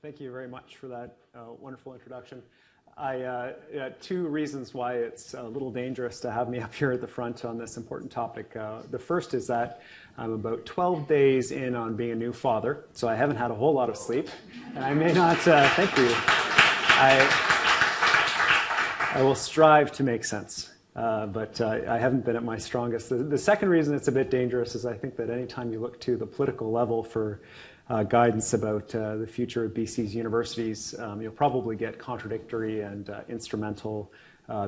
Thank you very much for that wonderful introduction. Two reasons why it's a little dangerous to have me up here at the front on this important topic. The first is that I'm about 12 days in on being a new father, so I haven't had a whole lot of sleep. And I may not, thank you. I will strive to make sense, but I haven't been at my strongest. The second reason it's a bit dangerous is I think that anytime you look to the political level for guidance about the future of BC's universities, you'll probably get contradictory and instrumental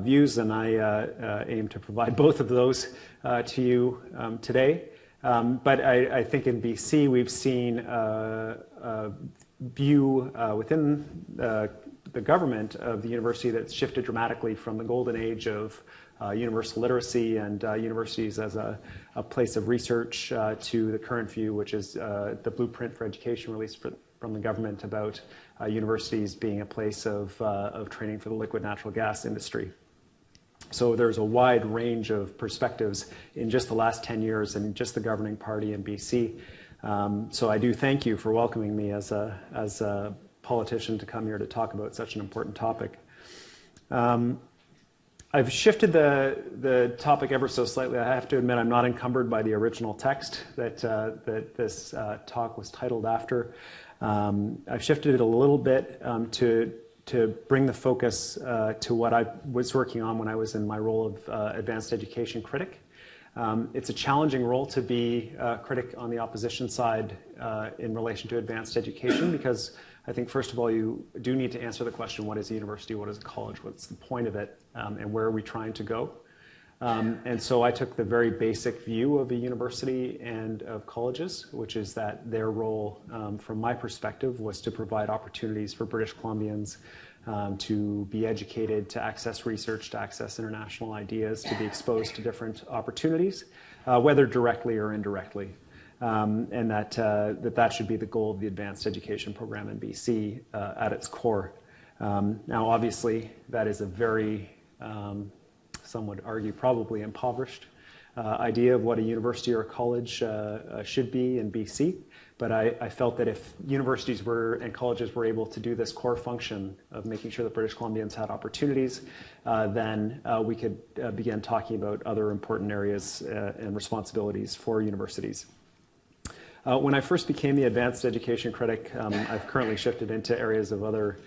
views, and I aim to provide both of those to you today. But I think in BC we've seen a view within the government of the university that's shifted dramatically from the golden age of universal literacy and universities as a place of research to the current view, which is the blueprint for education released from the government about universities being a place of training for the liquid natural gas industry. So there's a wide range of perspectives in just the last 10 years in just the governing party in BC. So I do thank you for welcoming me as a politician to come here to talk about such an important topic. I've shifted the topic ever so slightly. I have to admit I'm not encumbered by the original text that this talk was titled after. I've shifted it a little bit to bring the focus to what I was working on when I was in my role of advanced education critic. It's a challenging role to be a critic on the opposition side in relation to advanced education, because I think, first of all, you do need to answer the question, what is a university, what is a college, what's the point of it, and where are we trying to go? And so I took the very basic view of a university and of colleges, which is that their role, from my perspective, was to provide opportunities for British Columbians to be educated, to access research, to access international ideas, to be exposed to different opportunities, whether directly or indirectly. And that should be the goal of the advanced education program in BC at its core. Now, obviously, that is a very, some would argue, probably impoverished idea of what a university or a college should be in BC. But I felt that if universities and colleges were able to do this core function of making sure that British Columbians had opportunities, then we could begin talking about other important areas and responsibilities for universities. When I first became the advanced education critic, I've currently shifted into areas of other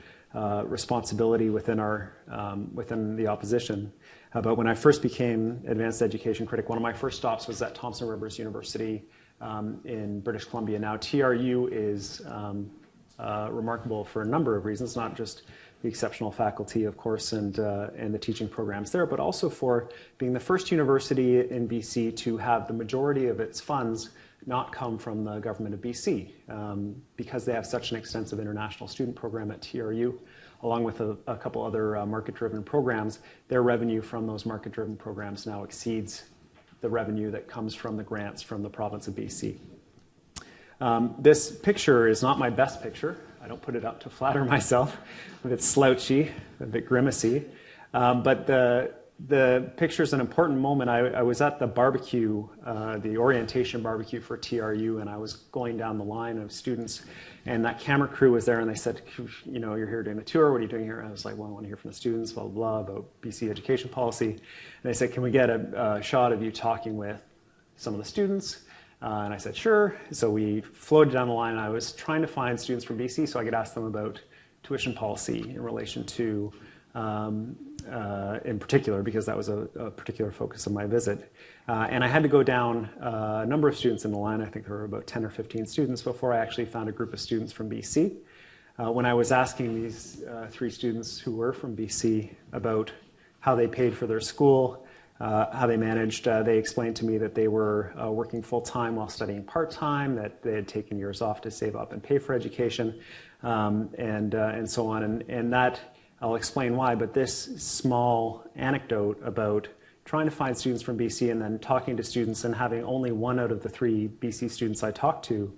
responsibility within the opposition. But when I first became advanced education critic, one of my first stops was at Thompson Rivers University in British Columbia. Now, TRU is remarkable for a number of reasons, not just the exceptional faculty, of course, and the teaching programs there, but also for being the first university in BC to have the majority of its funds not come from the government of BC. Because they have such an extensive international student program at TRU, along with a couple other market-driven programs, their revenue from those market-driven programs now exceeds the revenue that comes from the grants from the province of BC. This picture is not my best picture. I don't put it up to flatter myself. A bit slouchy, a bit grimacy. But the picture is an important moment. I was at the barbecue, the orientation barbecue for TRU, and I was going down the line of students, and that camera crew was there, and they said, you know, you're here doing the tour, what are you doing here? And I was like, well, I want to hear from the students, blah, blah, blah, about BC education policy. And they said, can we get a shot of you talking with some of the students? And I said, sure. So we floated down the line, and I was trying to find students from BC so I could ask them about tuition policy in relation to in particular, because that was a particular focus of my visit. And I had to go down a number of students in the line. I think there were about 10 or 15 students before I actually found a group of students from BC. When I was asking these three students who were from BC about how they paid for their school, how they managed, they explained to me that they were working full-time while studying part-time, that they had taken years off to save up and pay for education, and so on. And that, I'll explain why, but this small anecdote about trying to find students from BC and then talking to students and having only one out of the three BC students I talked to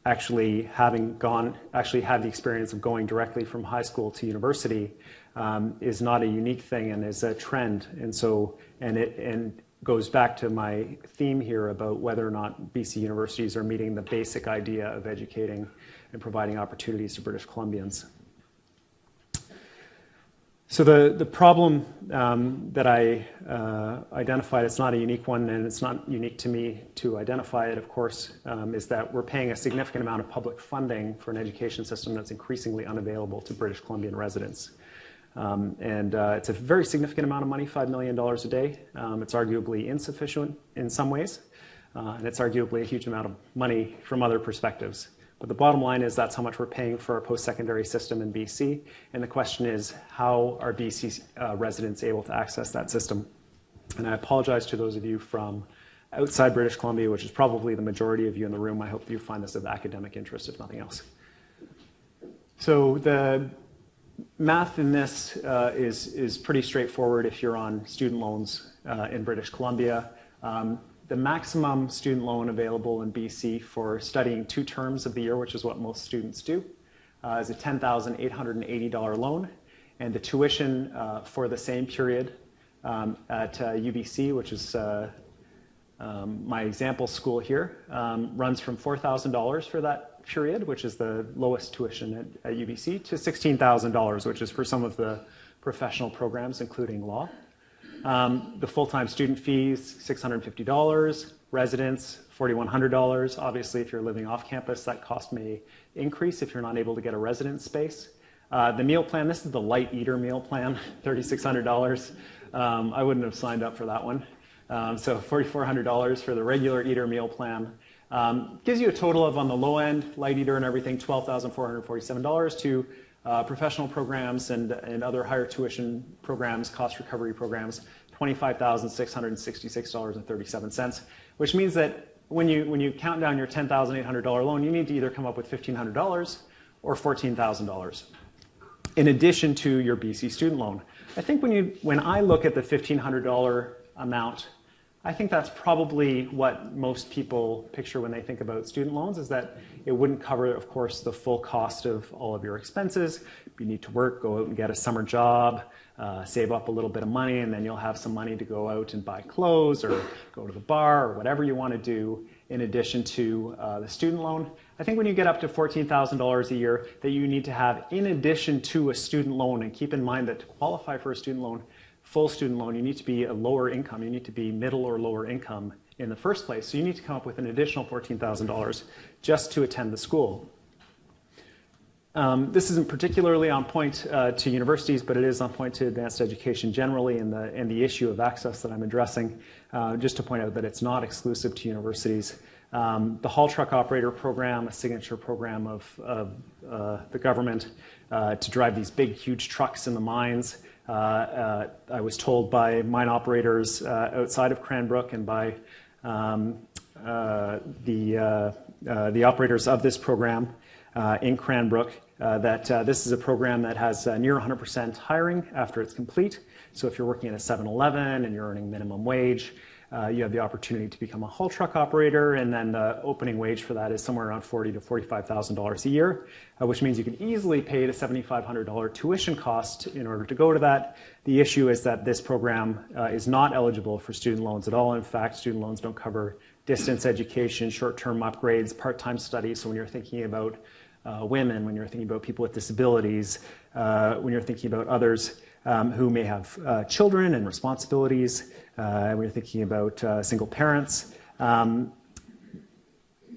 actually had the experience of going directly from high school to university is not a unique thing and is a trend. And goes back to my theme here about whether or not BC universities are meeting the basic idea of educating and providing opportunities to British Columbians. So the problem that I identified, it's not a unique one, and it's not unique to me to identify it, of course, is that we're paying a significant amount of public funding for an education system that's increasingly unavailable to British Columbian residents. It's a very significant amount of money, $5 million a day. It's arguably insufficient in some ways, and it's arguably a huge amount of money from other perspectives. But the bottom line is that's how much we're paying for our post-secondary system in BC, and the question is, how are BC residents able to access that system? And I apologize to those of you from outside British Columbia, which is probably the majority of you in the room. I hope you find this of academic interest, if nothing else. So the math in this is pretty straightforward if you're on student loans in British Columbia. The maximum student loan available in BC for studying 2 terms of the year, which is what most students do, is a $10,880 loan. And the tuition for the same period at UBC, which is my example school here, runs from $4,000 for that period, which is the lowest tuition at UBC, to $16,000, which is for some of the professional programs, including law. The full-time student fees, $650. Residents, $4,100. Obviously, if you're living off campus, that cost may increase if you're not able to get a residence space. The meal plan, this is the light eater meal plan, $3,600. I wouldn't have signed up for that one. So $4,400 for the regular eater meal plan. Gives you a total of, on the low end, light eater and everything, $12,447 to professional programs and other higher tuition programs, cost recovery programs, $25,666.37, which means that when you count down your $10,800 loan, you need to either come up with $1,500 or $14,000 in addition to your BC student loan. I think when I look at the $1,500 amount, I think that's probably what most people picture when they think about student loans, is that it wouldn't cover, of course, the full cost of all of your expenses. You need to work, go out and get a summer job, save up a little bit of money, and then you'll have some money to go out and buy clothes or go to the bar or whatever you want to do in addition to the student loan. I think when you get up to $14,000 a year that you need to have in addition to a student loan, and keep in mind that to qualify for a student loan, full student loan, you need to be a lower income. You need to be middle or lower income in the first place. So you need to come up with an additional $14,000 just to attend the school. This isn't particularly on point to universities, but it is on point to advanced education generally, and the issue of access that I'm addressing, just to point out that it's not exclusive to universities. The haul truck operator program, a signature program of the government to drive these big, huge trucks in the mines. I was told by mine operators outside of Cranbrook and by the operators of this program in Cranbrook that this is a program that has near 100% hiring after it's complete. So if you're working at a 7-Eleven and you're earning minimum wage, you have the opportunity to become a haul truck operator, and then the opening wage for that is somewhere around $40,000 to $45,000 a year, which means you can easily pay the $7,500 tuition cost in order to go to that. The issue is that this program is not eligible for student loans at all. In fact, student loans don't cover distance education, short-term upgrades, part-time studies. So when you're thinking about women, when you're thinking about people with disabilities, when you're thinking about others who may have children and responsibilities, when you're thinking about single parents,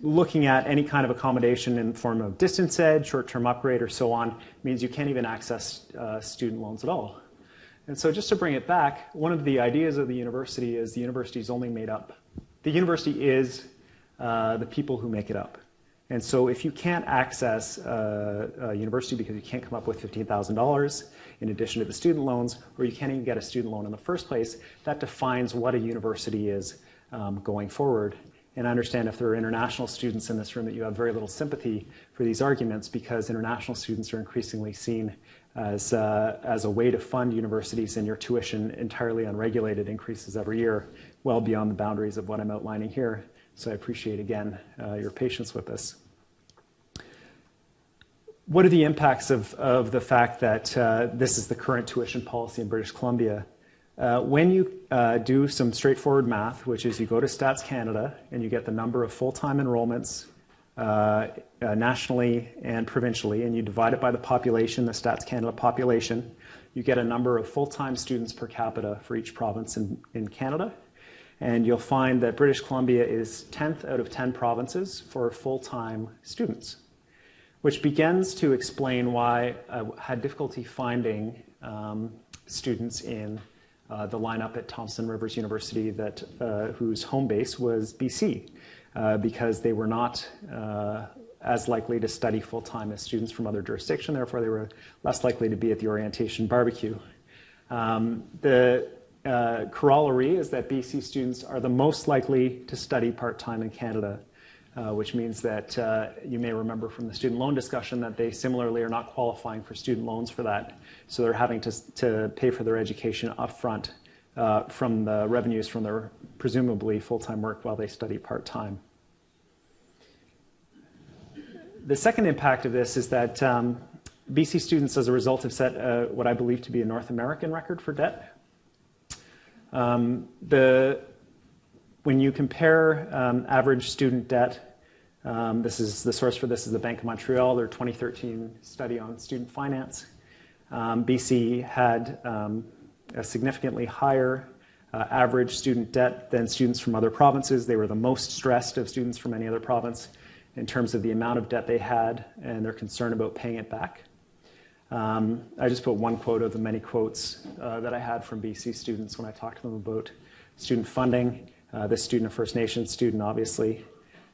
looking at any kind of accommodation in the form of distance ed, short-term upgrade, or so on, means you can't even access student loans at all. And so just to bring it back, one of the ideas of the university is the university is only made up. The university is the people who make it up. And so if you can't access a university because you can't come up with $15,000 in addition to the student loans, or you can't even get a student loan in the first place, that defines what a university is going forward. And I understand if there are international students in this room that you have very little sympathy for these arguments, because international students are increasingly seen as a way to fund universities, and your tuition entirely unregulated increases every year, well beyond the boundaries of what I'm outlining here. So I appreciate, again, your patience with this. What are the impacts of the fact that this is the current tuition policy in British Columbia? When you do some straightforward math, which is you go to Stats Canada and you get the number of full-time enrollments nationally and provincially, and you divide it by the population, the Stats Canada population, you get a number of full-time students per capita for each province in Canada. And you'll find that British Columbia is 10th out of 10 provinces for full-time students, which begins to explain why I had difficulty finding students in the lineup at Thompson Rivers University whose home base was BC, because they were not as likely to study full-time as students from other jurisdictions. Therefore, they were less likely to be at the orientation barbecue. The corollary is that BC students are the most likely to study part-time in Canada, which means that you may remember from the student loan discussion that they similarly are not qualifying for student loans for that. So they're having to pay for their education upfront from the revenues from their presumably full-time work while they study part-time. The second impact of this is that BC students, as a result, have set what I believe to be a North American record for debt. When you compare average student debt, this is the source for this is the Bank of Montreal, their 2013 study on student finance. BC had a significantly higher average student debt than students from other provinces. They were the most stressed of students from any other province in terms of the amount of debt they had and their concern about paying it back. I just put one quote of the many quotes that I had from BC students when I talked to them about student funding. This student, a First Nations student, obviously.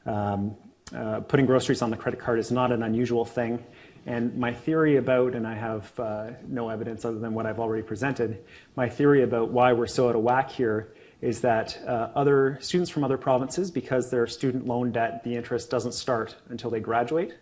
Putting groceries on the credit card is not an unusual thing. And my theory about, and I have no evidence other than what I've already presented, my theory about why we're so out of whack here is that other students from other provinces, because their student loan debt, the interest doesn't start until they graduate.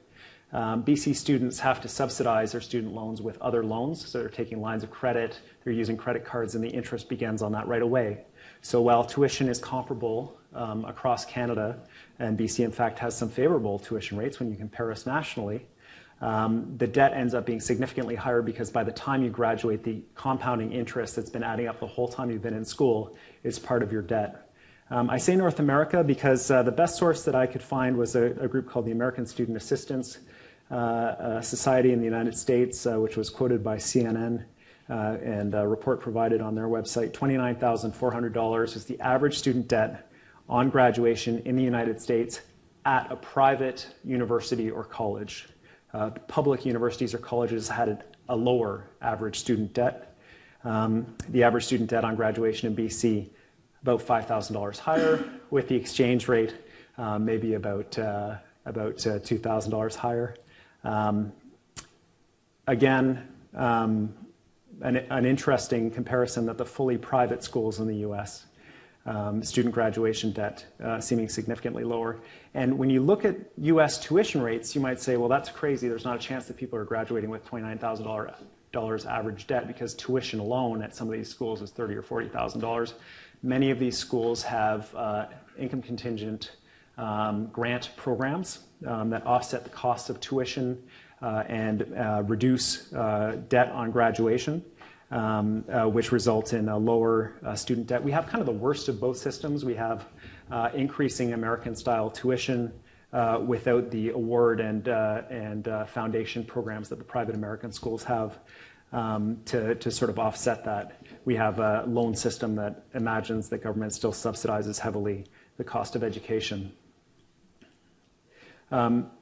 BC students have to subsidize their student loans with other loans. So they're taking lines of credit, they're using credit cards, and the interest begins on that right away. So while tuition is comparable across Canada, and BC in fact has some favorable tuition rates when you compare us nationally, the debt ends up being significantly higher because by the time you graduate, the compounding interest that's been adding up the whole time you've been in school is part of your debt. I say North America because the best source that I could find was a group called the American Student Assistance Society in the United States, which was quoted by CNN, and a report provided on their website. $29,400 is the average student debt on graduation in the United States at a private university or college. Public universities or colleges had a lower average student debt. The average student debt on graduation in BC, about $5,000 higher, with the exchange rate maybe about $2,000 higher. Again, an interesting comparison that the fully private schools in the US, student graduation debt seeming significantly lower. And when you look at US tuition rates, you might say, well, that's crazy. There's not a chance that people are graduating with $29,000 average debt because tuition alone at some of these schools is $30,000 or $40,000. Many of these schools have income contingent grant programs that offset the cost of tuition and reduce debt on graduation, which results in a lower student debt. We have kind of the worst of both systems. We have increasing American-style tuition without the award and foundation programs that the private American schools have to sort of offset that. We have a loan system that imagines that government still subsidizes heavily the cost of education.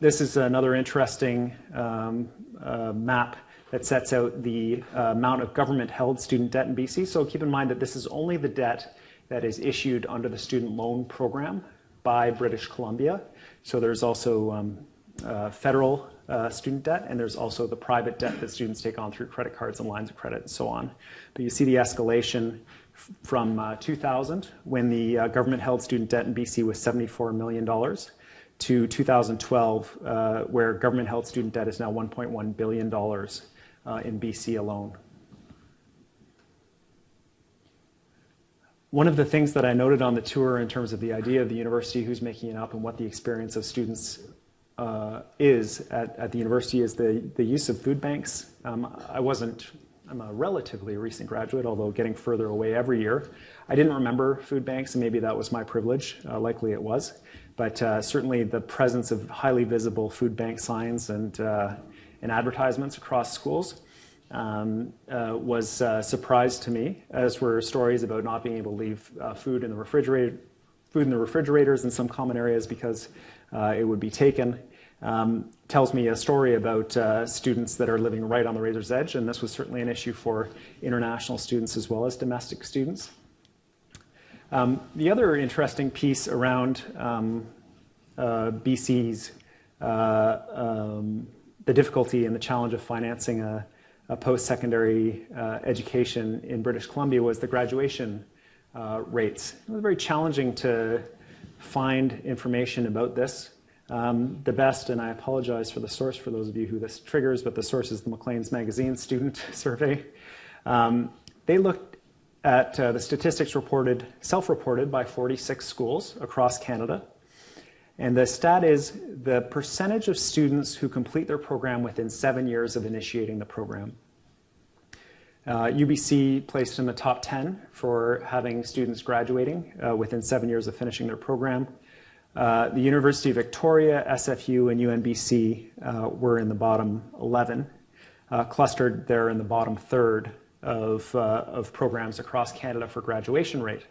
This is another interesting map that sets out the amount of government-held student debt in BC. So keep in mind that this is only the debt that is issued under the student loan program by British Columbia. So there's also federal student debt, and there's also the private debt that students take on through credit cards and lines of credit and so on. But you see the escalation from 2000, when the government-held student debt in BC was $74 million, to 2012, where government-held student debt is now $1.1 billion in BC alone. One of the things that I noted on the tour in terms of the idea of the university, who's making it up, and what the experience of students is at the university is the use of food banks. I I'm a relatively recent graduate, although getting further away every year. I didn't remember food banks, and maybe that was my privilege. Likely it was. But certainly the presence of highly visible food bank signs and advertisements across schools was a surprise to me, as were stories about not being able to leave food in the refrigerators in some common areas because it would be taken. Tells me a story about students that are living right on the razor's edge, and this was certainly an issue for international students as well as domestic students. The other interesting piece around BC's, the difficulty and the challenge of financing a post-secondary education in British Columbia was the graduation rates. It was very challenging to find information about this. The best, and I apologize for the source for those of you who this triggers, but the source is the Maclean's Magazine student survey. They looked at the statistics self-reported by 46 schools across Canada. And the stat is the percentage of students who complete their program within 7 years of initiating the program. UBC placed in the top 10 for having students graduating within 7 years of finishing their program. The University of Victoria, SFU, and UNBC were in the bottom 11, clustered there in the bottom third of programs across Canada for graduation rate.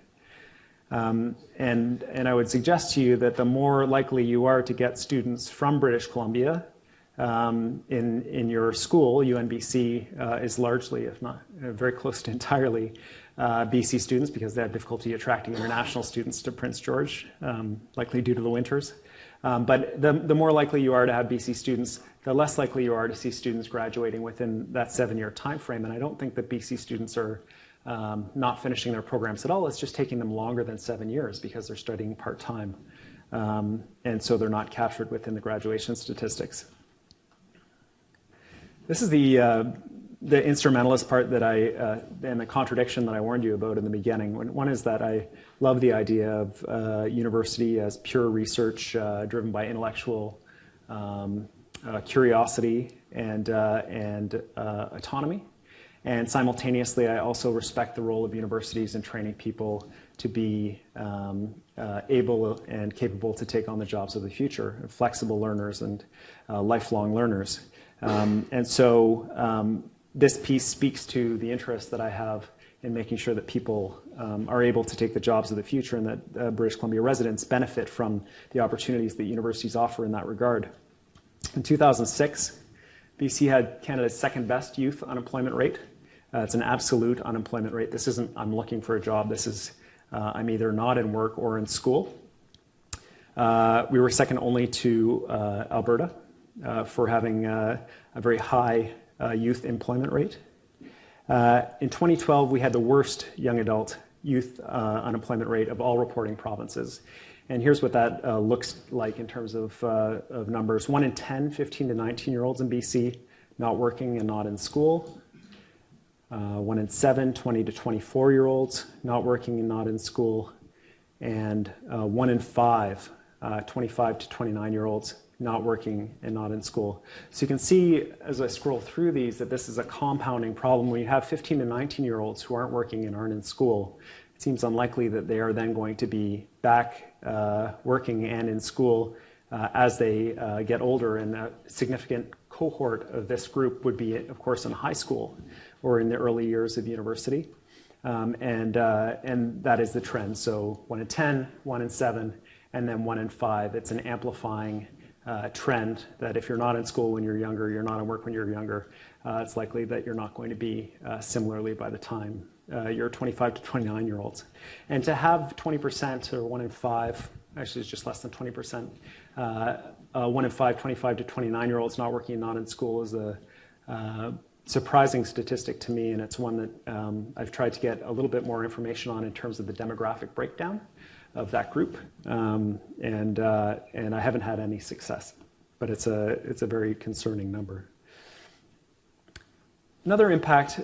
And I would suggest to you that the more likely you are to get students from British Columbia in your school, UNBC is largely, if not very close to entirely, BC students, because they have difficulty attracting international students to Prince George, likely due to the winters. But the more likely you are to have BC students, the less likely you are to see students graduating within that 7-year time frame. And I don't think that BC students are not finishing their programs at all. It's just taking them longer than 7 years because they're studying part-time. And so they're not captured within the graduation statistics. This is the instrumentalist part that and the contradiction that I warned you about in the beginning. One is that I love the idea of university as pure research driven by intellectual curiosity and autonomy. And simultaneously, I also respect the role of universities in training people to be able and capable to take on the jobs of the future, flexible learners and lifelong learners. And so this piece speaks to the interest that I have in making sure that people are able to take the jobs of the future, and that British Columbia residents benefit from the opportunities that universities offer in that regard. In 2006, BC had Canada's second best youth unemployment rate. It's an absolute unemployment rate. This isn't I'm looking for a job. This is I'm either not in work or in school. We were second only to Alberta for having a very high youth employment rate. In 2012, we had the worst young adult youth unemployment rate of all reporting provinces. And here's what that looks like in terms of numbers. 1 in 10 15 to 19-year-olds in BC not working and not in school. 1 in 7 20 to 24-year-olds not working and not in school. And 1 in 5 25 to 29-year-olds not working and not in school. So you can see as I scroll through these that this is a compounding problem. When you have 15 to 19-year-olds who aren't working and aren't in school, it seems unlikely that they are then going to be back working and in school as they get older. And a significant cohort of this group would be, of course, in high school or in the early years of university. And that is the trend. So 1 in 10, 1 in 7, and then 1 in 5. It's an amplifying trend that if you're not in school when you're younger, you're not in work when you're younger, it's likely that you're not going to be similarly by the time you're 25 to 29-year-olds. And to have 20% or 1 in 5, actually it's just less than 20%, 1 in 5 25 to 29-year-olds not working and not in school is a surprising statistic to me, and it's one that I've tried to get a little bit more information on in terms of the demographic breakdown of that group, and I haven't had any success, but it's a very concerning number. Another impact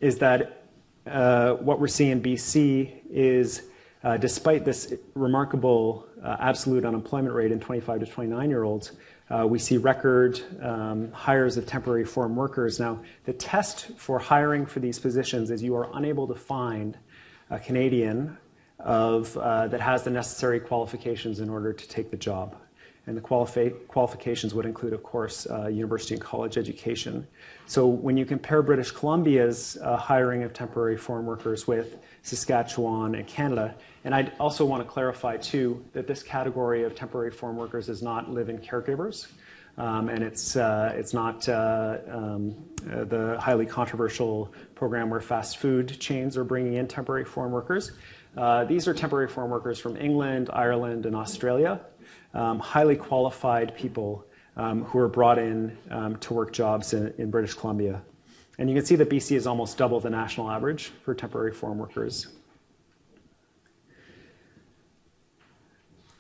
is that what we're seeing in BC is Despite this remarkable absolute unemployment rate in 25 to 29-year-olds, we see record hires of temporary foreign workers. Now, the test for hiring for these positions is you are unable to find a Canadian that has the necessary qualifications in order to take the job. And the qualifications would include, of course, university and college education. So when you compare British Columbia's hiring of temporary foreign workers with Saskatchewan and Canada, and I also want to clarify, too, that this category of temporary foreign workers is not live-in caregivers, and it's not the highly controversial program where fast food chains are bringing in temporary foreign workers. These are temporary foreign workers from England, Ireland, and Australia. Highly qualified people who are brought in to work jobs in British Columbia. And you can see that BC is almost double the national average for temporary foreign workers.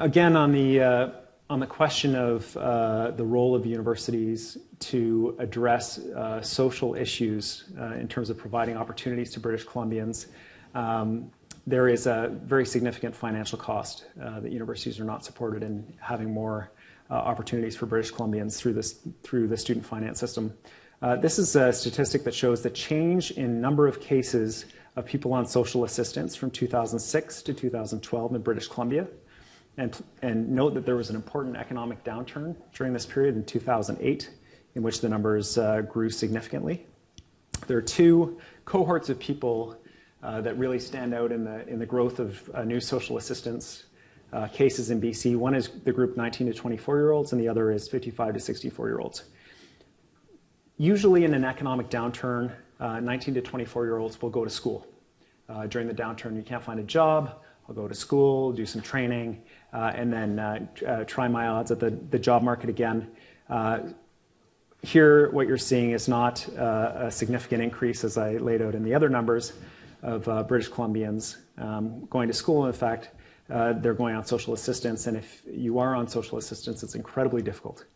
Again, on the question of the role of universities to address social issues in terms of providing opportunities to British Columbians, there is a very significant financial cost that universities are not supported in having more opportunities for British Columbians through the student finance system. This is a statistic that shows the change in number of cases of people on social assistance from 2006 to 2012 in British Columbia. And note that there was an important economic downturn during this period in 2008, in which the numbers grew significantly. There are two cohorts of people that really stand out in the growth of new social assistance cases in BC. One is the group 19 to 24-year-olds, and the other is 55 to 64-year-olds. Usually in an economic downturn, 19 to 24-year-olds will go to school. During the downturn, you can't find a job. I'll go to school, do some training, and then try my odds at the job market again. Here, what you're seeing is not a significant increase, as I laid out in the other numbers, of British Columbians going to school. In fact, they're going on social assistance, and if you are on social assistance, it's incredibly difficult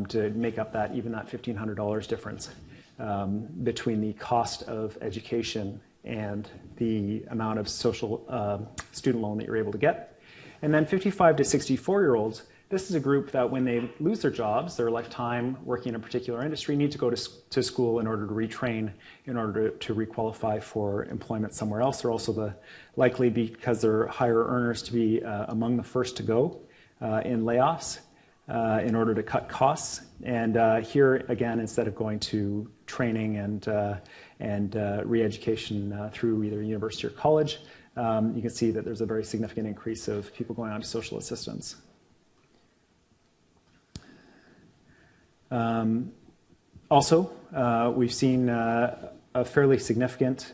to make up even that $1,500 difference between the cost of education and the amount of social student loan that you're able to get. And then 55 to 64-year-olds, this is a group that when they lose their jobs, their lifetime working in a particular industry, need to go to school in order to retrain, in order to requalify for employment somewhere else. They're also likely, because they're higher earners, to be among the first to go in layoffs in order to cut costs. And here, again, instead of going to training and re-education through either university or college, you can see that there's a very significant increase of people going on to social assistance. Also, we've seen a fairly significant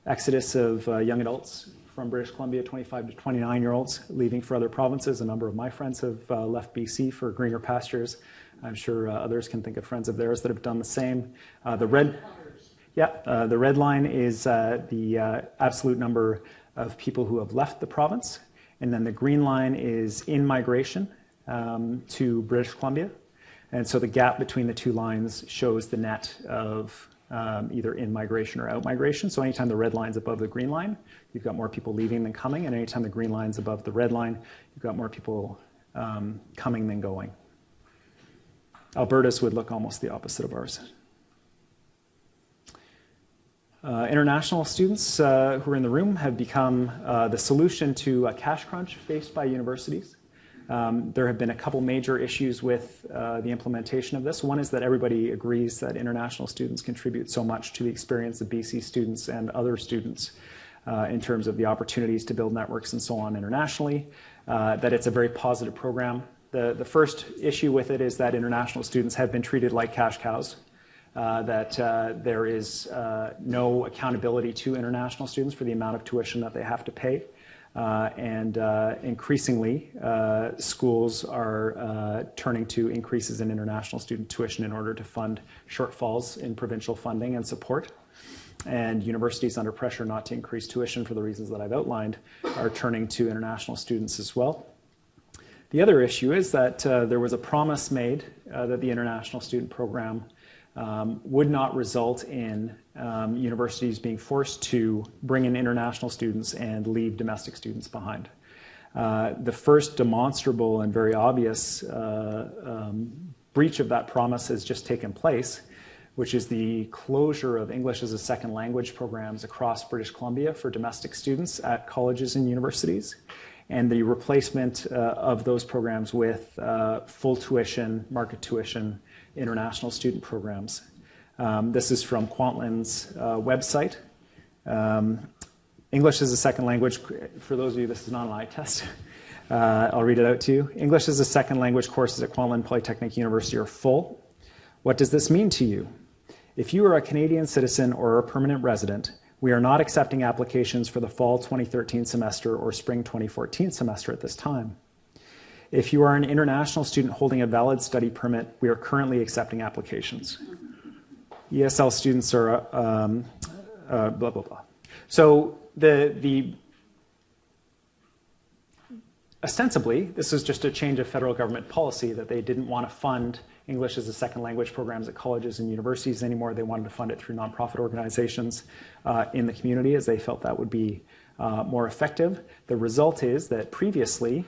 exodus of young adults from British Columbia, 25 to 29-year-olds, leaving for other provinces. A number of my friends have left BC for greener pastures. I'm sure others can think of friends of theirs that have done the same. The red line is the absolute number of people who have left the province, and then the green line is in migration to British Columbia. And so the gap between the two lines shows the net of either in migration or out migration. So anytime the red line's above the green line, you've got more people leaving than coming, and anytime the green line's above the red line, you've got more people coming than going. Alberta's would look almost the opposite of ours. International students who are in the room have become the solution to a cash crunch faced by universities. There have been a couple major issues with the implementation of this. One is that everybody agrees that international students contribute so much to the experience of BC students and other students in terms of the opportunities to build networks and so on internationally, that it's a very positive program. The first issue with it is that international students have been treated like cash cows, that there is no accountability to international students for the amount of tuition that they have to pay. And increasingly, schools are turning to increases in international student tuition in order to fund shortfalls in provincial funding and support. And universities, under pressure not to increase tuition for the reasons that I've outlined, are turning to international students as well. The other issue is that there was a promise made that the international student program would not result in universities being forced to bring in international students and leave domestic students behind. The first demonstrable and very obvious breach of that promise has just taken place, which is the closure of English as a second language programs across British Columbia for domestic students at colleges and universities, and the replacement of those programs with full tuition, market tuition, international student programs. This is from Kwantlen's website. English as a second language, for those of you, this is not an eye test. I'll read it out to you. English as a second language courses at Kwantlen Polytechnic University are full. What does this mean to you? If you are a Canadian citizen or a permanent resident, we are not accepting applications for the fall 2013 semester or spring 2014 semester at this time. If you are an international student holding a valid study permit, we are currently accepting applications. ESL students are blah, blah, blah. So ostensibly, this is just a change of federal government policy that they didn't want to fund English as a second language programs at colleges and universities anymore. They wanted to fund it through nonprofit organizations in the community, as they felt that would be more effective. The result is that previously,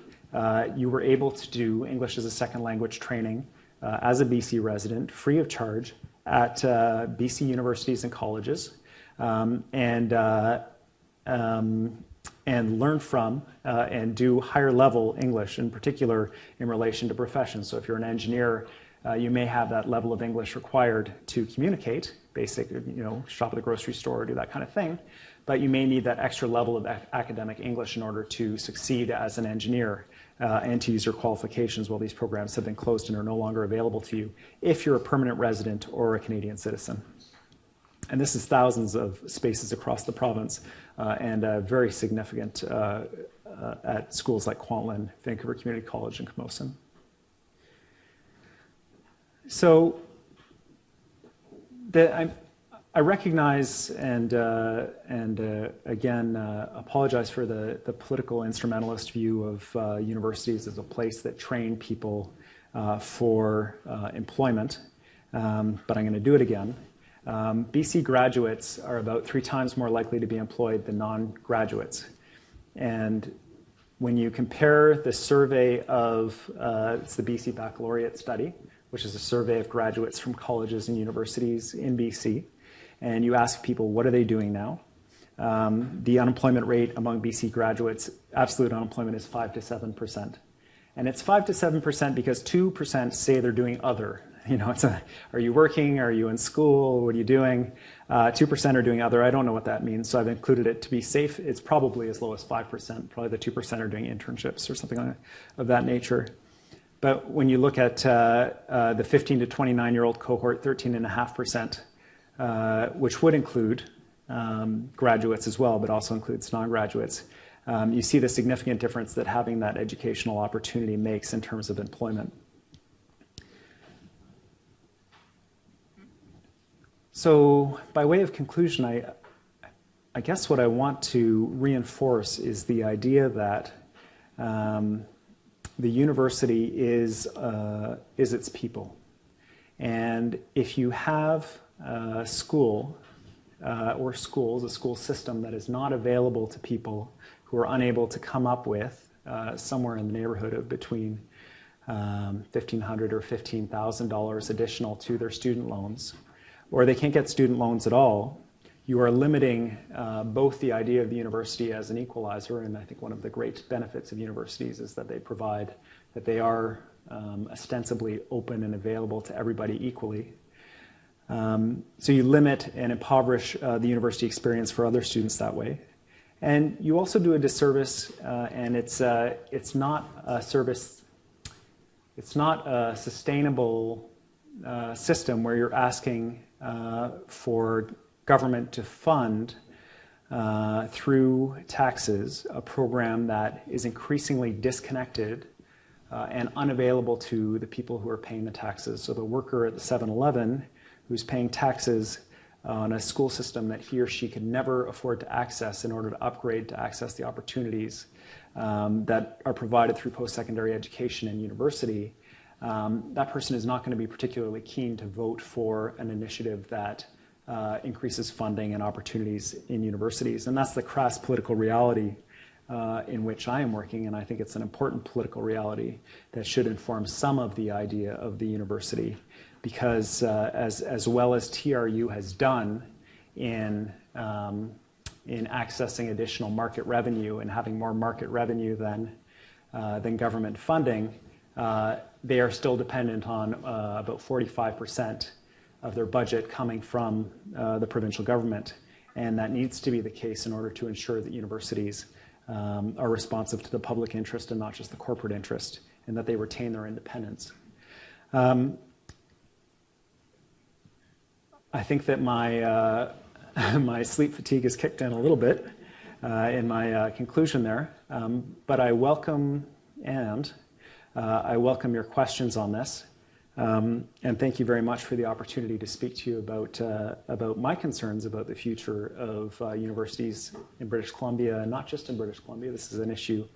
you were able to do English as a second language training as a BC resident, free of charge, at BC universities and colleges, and learn from and do higher level English, in particular in relation to professions. So if you're an engineer, you may have that level of English required to communicate, basic, shop at the grocery store, do that kind of thing, but you may need that extra level of academic English in order to succeed as an engineer and to use your qualifications. While these programs have been closed and are no longer available to you if you're a permanent resident or a Canadian citizen. And this is thousands of spaces across the province and very significant at schools like Kwantlen, Vancouver Community College, and Camosun. So I recognize and again apologize for the political instrumentalist view of universities as a place that train people for employment, but I'm going to do it again. BC graduates are about 3 times more likely to be employed than non-graduates. And when you compare the survey of, it's the BC Baccalaureate Study, which is a survey of graduates from colleges and universities in BC, and you ask people, what are they doing now? The unemployment rate among BC graduates, absolute unemployment, is 5 to 7%. And it's 5 to 7% because 2% say they're doing other. Are you working? Are you in school? What are you doing? 2% are doing other. I don't know what that means, so I've included it to be safe. It's probably as low as 5%. Probably the 2% are doing internships or something of that nature. But when you look at the 15 to 29-year-old cohort, 13.5%, which would include graduates as well, but also includes non-graduates, you see the significant difference that having that educational opportunity makes in terms of employment. So by way of conclusion, I guess what I want to reinforce is the idea that the university is its people. And if you have a school or schools, a school system that is not available to people who are unable to come up with somewhere in the neighborhood of between $1,500 or $15,000 additional to their student loans, or they can't get student loans at all, you are limiting both the idea of the university as an equalizer, and I think one of the great benefits of universities is that they are ostensibly open and available to everybody equally. So you limit and impoverish the university experience for other students that way. And you also do a disservice, and it's not a service, it's not a sustainable system where you're asking for government to fund through taxes a program that is increasingly disconnected and unavailable to the people who are paying the taxes. So the worker at the 7-Eleven who's paying taxes on a school system that he or she could never afford to access in order to upgrade to access the opportunities that are provided through post-secondary education and university, that person is not going to be particularly keen to vote for an initiative that increases funding and opportunities in universities. And that's the crass political reality in which I am working, and I think it's an important political reality that should inform some of the idea of the university, because as well as TRU has done in accessing additional market revenue and having more market revenue than government funding, they are still dependent on about 45% of their budget coming from the provincial government, and that needs to be the case in order to ensure that universities are responsive to the public interest and not just the corporate interest, and that they retain their independence. I think that my my sleep fatigue has kicked in a little bit in my conclusion there, but I welcome your questions on this, and thank you very much for the opportunity to speak to you about my concerns about the future of universities in British Columbia, and not just in British Columbia. This is an issue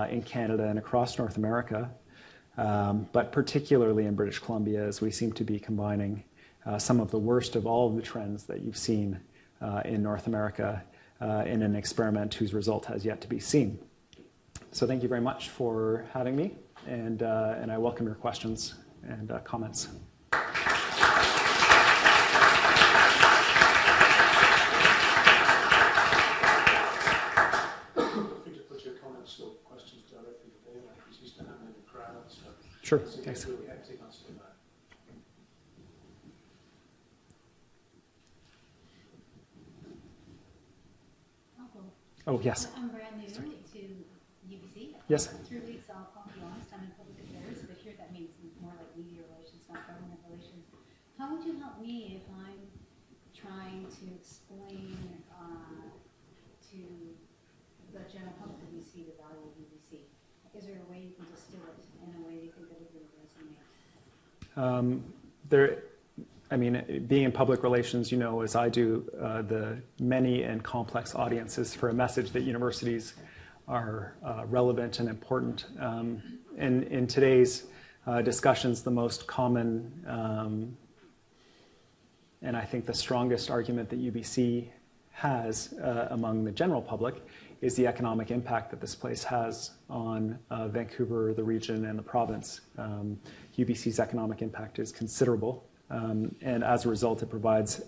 in Canada and across North America, but particularly in British Columbia, as we seem to be combining some of the worst of all of the trends that you've seen in North America in an experiment whose result has yet to be seen. So thank you very much for having me, and I welcome your questions and comments. Sure, thanks. Oh, yes. I'm brand new to UBC. Yes. 3 weeks, I'll be honest, I'm in public affairs, but here that means more like media relations, not government relations. How would you help me if I'm trying to explain to the general public of UBC the value of UBC? Is there a way you can distill it in a way you think that it would resonate? I mean, being in public relations, you know, as I do, the many and complex audiences for a message that universities are relevant and important. In today's discussions, the most common and I think the strongest argument that UBC has among the general public is the economic impact that this place has on Vancouver, the region, and the province. UBC's economic impact is considerable. And as a result, it provides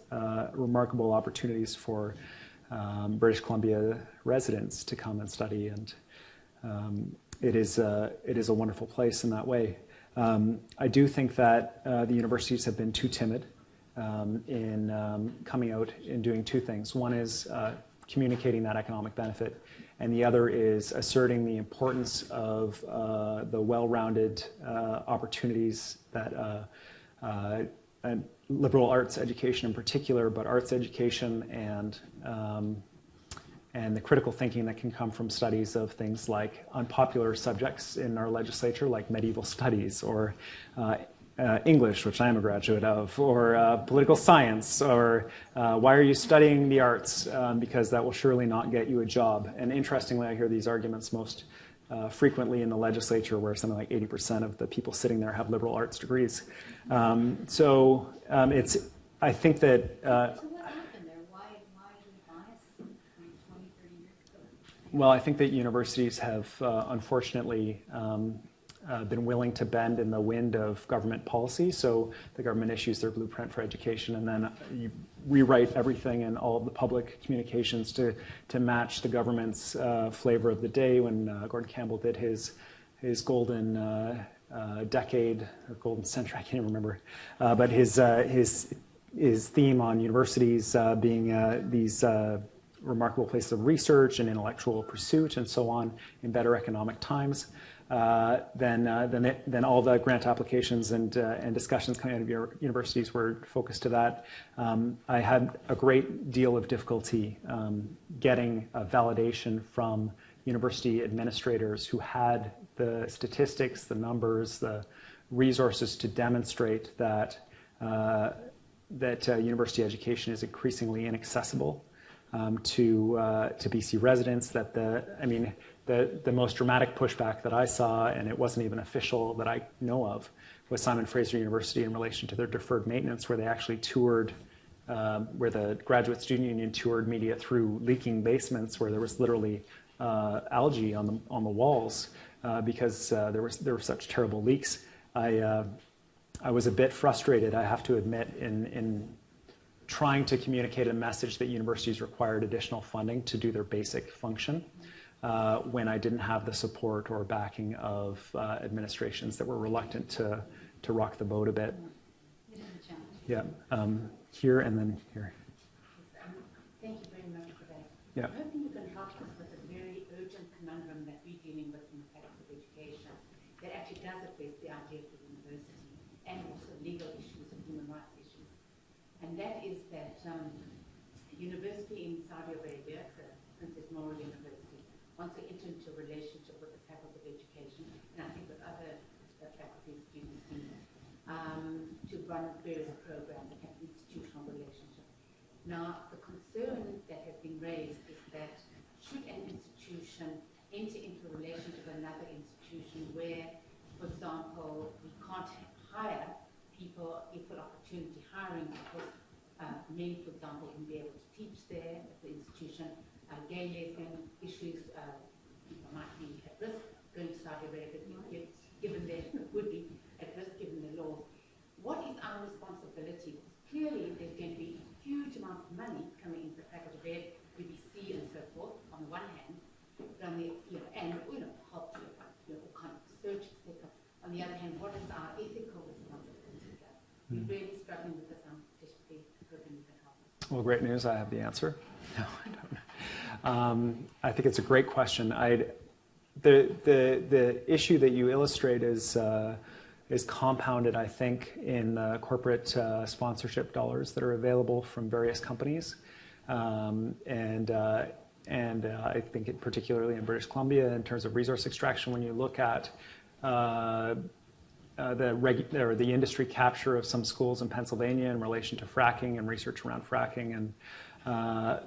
remarkable opportunities for British Columbia residents to come and study, and it is a wonderful place in that way. I do think that the universities have been too timid in coming out and doing two things. One is communicating that economic benefit, and the other is asserting the importance of the well-rounded opportunities that liberal arts education in particular, but arts education and the critical thinking that can come from studies of things like unpopular subjects in our legislature, like medieval studies, or English, which I am a graduate of, or political science, or why are you studying the arts? Because that will surely not get you a job. And interestingly, I hear these arguments most frequently in the legislature, where something like 80% of the people sitting there have liberal arts degrees. I think that... So what happened there? Why did it bias 20, 30 years ago? Well, I think that universities have unfortunately been willing to bend in the wind of government policy. So the government issues their blueprint for education, and then you rewrite everything in all of the public communications to match the government's flavor of the day. When Gordon Campbell did his golden decade or golden century, I can't even remember, but his theme on universities being these remarkable places of research and intellectual pursuit and so on in better economic times. Then all the grant applications and discussions coming out of your universities were focused to that. I had a great deal of difficulty getting a validation from university administrators who had the statistics, the numbers, the resources to demonstrate that university education is increasingly inaccessible to BC residents. That the most dramatic pushback that I saw, and it wasn't even official that I know of, was Simon Fraser University in relation to their deferred maintenance, where they actually toured where the Graduate Student Union toured media through leaking basements where there was literally algae on the walls because there were such terrible leaks. I was a bit frustrated, I have to admit, in trying to communicate a message that universities required additional funding to do their basic function when I didn't have the support or backing of administrations that were reluctant to rock the boat a bit. Yeah, here and then here. Thank you very much for that. Yeah. I'm hoping you can help us with a very urgent conundrum that we're dealing with in the Faculty of Education that actually does address the idea of the university and also legal issues and human rights issues. And that is that the university in Saudi Arabia, the Princess Noor University, wants to enter into a relationship with the Faculty of Education, and I think with other faculties, UBC, to run various programs and have institutional relationships. Now, the concern that has been raised is that should an institution enter into a relationship with another institution where, for example, we can't hire people, equal opportunity hiring, because men, for example, can be able to teach there at the institution, gay, lesbian issues, people might be at risk going to Saudi Arabia, given their, would be at risk given the laws. What is our responsibility? Because clearly there's going to be a huge amount of money coming into the Faculty of Ed, UBC and so forth, on the one hand, but on the, and help to all kind of research, etc. On the other hand, what is our ethical responsibility here? We're really struggling with this. I'm desperately hoping you can help us. Well, great news. I have the answer. No, I don't. I think it's a great question. The issue that you illustrate is compounded, I think, in the corporate sponsorship dollars that are available from various companies, and I think particularly in British Columbia in terms of resource extraction. When you look at the industry capture of some schools in Pennsylvania in relation to fracking and research around fracking, and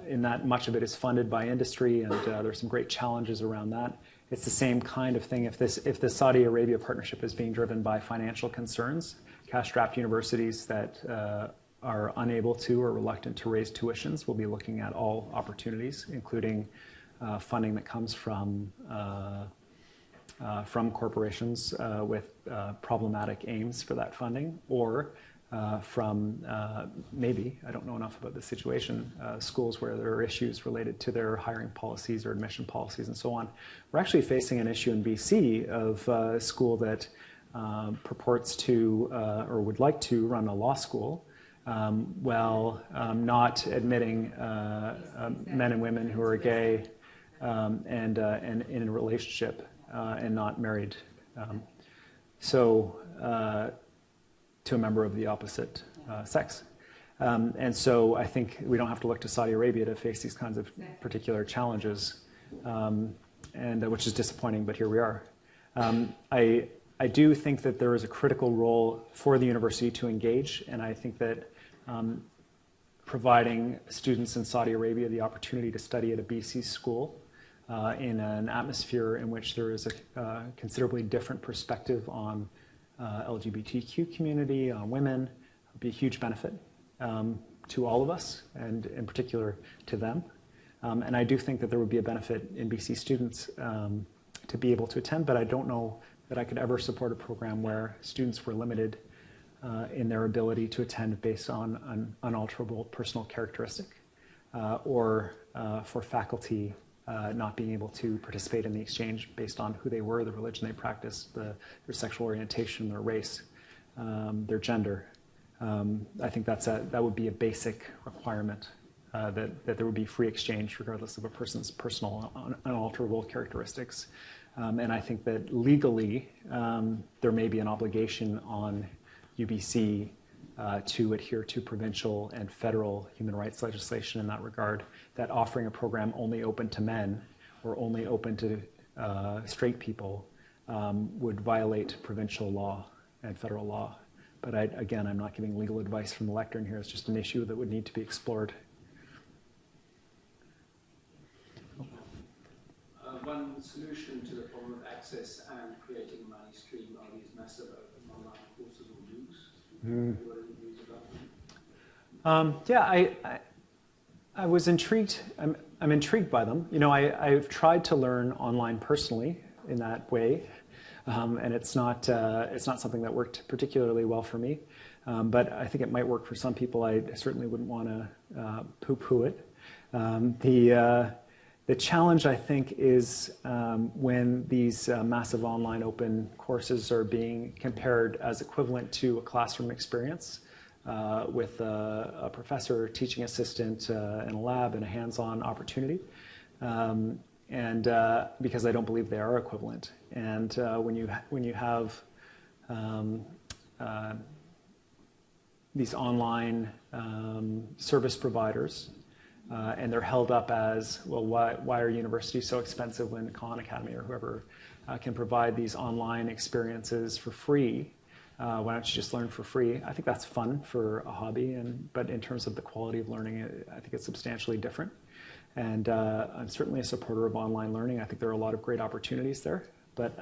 in that much of it is funded by industry, and there's some great challenges around that. It's the same kind of thing. If the Saudi Arabia partnership is being driven by financial concerns, cash-strapped universities that are unable to or reluctant to raise tuitions will be looking at all opportunities, including funding that comes from corporations with problematic aims for that funding, or from maybe, I don't know enough about the situation, schools where there are issues related to their hiring policies or admission policies and so on. We're actually facing an issue in BC of a school that purports to or would like to run a law school while not admitting men and women who are gay and in a relationship and not married. To a member of the opposite sex. And so I think we don't have to look to Saudi Arabia to face these kinds of particular challenges, and which is disappointing, but here we are. I do think that there is a critical role for the university to engage, and I think that providing students in Saudi Arabia the opportunity to study at a BC school in an atmosphere in which there is a considerably different perspective on LGBTQ community, on women, would be a huge benefit to all of us, and in particular to them. And I do think that there would be a benefit in BC students to be able to attend, but I don't know that I could ever support a program where students were limited in their ability to attend based on an unalterable personal characteristic, or for faculty not being able to participate in the exchange based on who they were, the religion they practiced, their sexual orientation, their race, their gender. I think that would be a basic requirement, that there would be free exchange regardless of a person's personal unalterable characteristics. And I think that legally there may be an obligation on UBC to adhere to provincial and federal human rights legislation in that regard, that offering a program only open to men or only open to straight people would violate provincial law and federal law. But again, I'm not giving legal advice from the lectern here. It's just an issue that would need to be explored. One solution to the problem of access and creating a money stream are these massive open online courses or MOOCs. What are your views about Yeah, I was intrigued. I'm intrigued by them. You know, I've tried to learn online personally in that way, and it's not something that worked particularly well for me. But I think it might work for some people. I certainly wouldn't want to poo-poo it. The challenge, I think, is when these massive online open courses are being compared as equivalent to a classroom experience with a professor, teaching assistant in a lab and a hands-on opportunity. And because I don't believe they are equivalent. And when you have these online service providers, and they're held up as, well, why are universities so expensive when Khan Academy or whoever can provide these online experiences for free? Why don't you just learn for free? I think that's fun for a hobby, but in terms of the quality of learning, I think it's substantially different. And I'm certainly a supporter of online learning. I think there are a lot of great opportunities there. But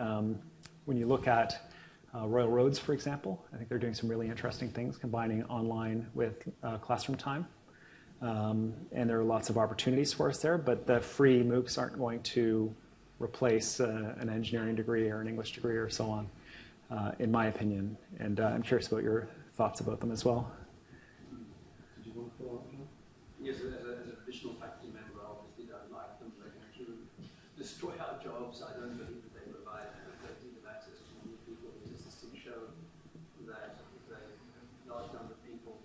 when you look at Royal Roads, for example, I think they're doing some really interesting things, combining online with classroom time. And there are lots of opportunities for us there, but the free MOOCs aren't going to replace an engineering degree or an English degree or so on, in my opinion. And I'm curious about your thoughts about them as well. Did you want to follow up? Yes, as a traditional faculty member, I obviously don't like them. They're going to destroy our jobs. I don't believe that they provide effective access to new people. The statistics show that a large number of people,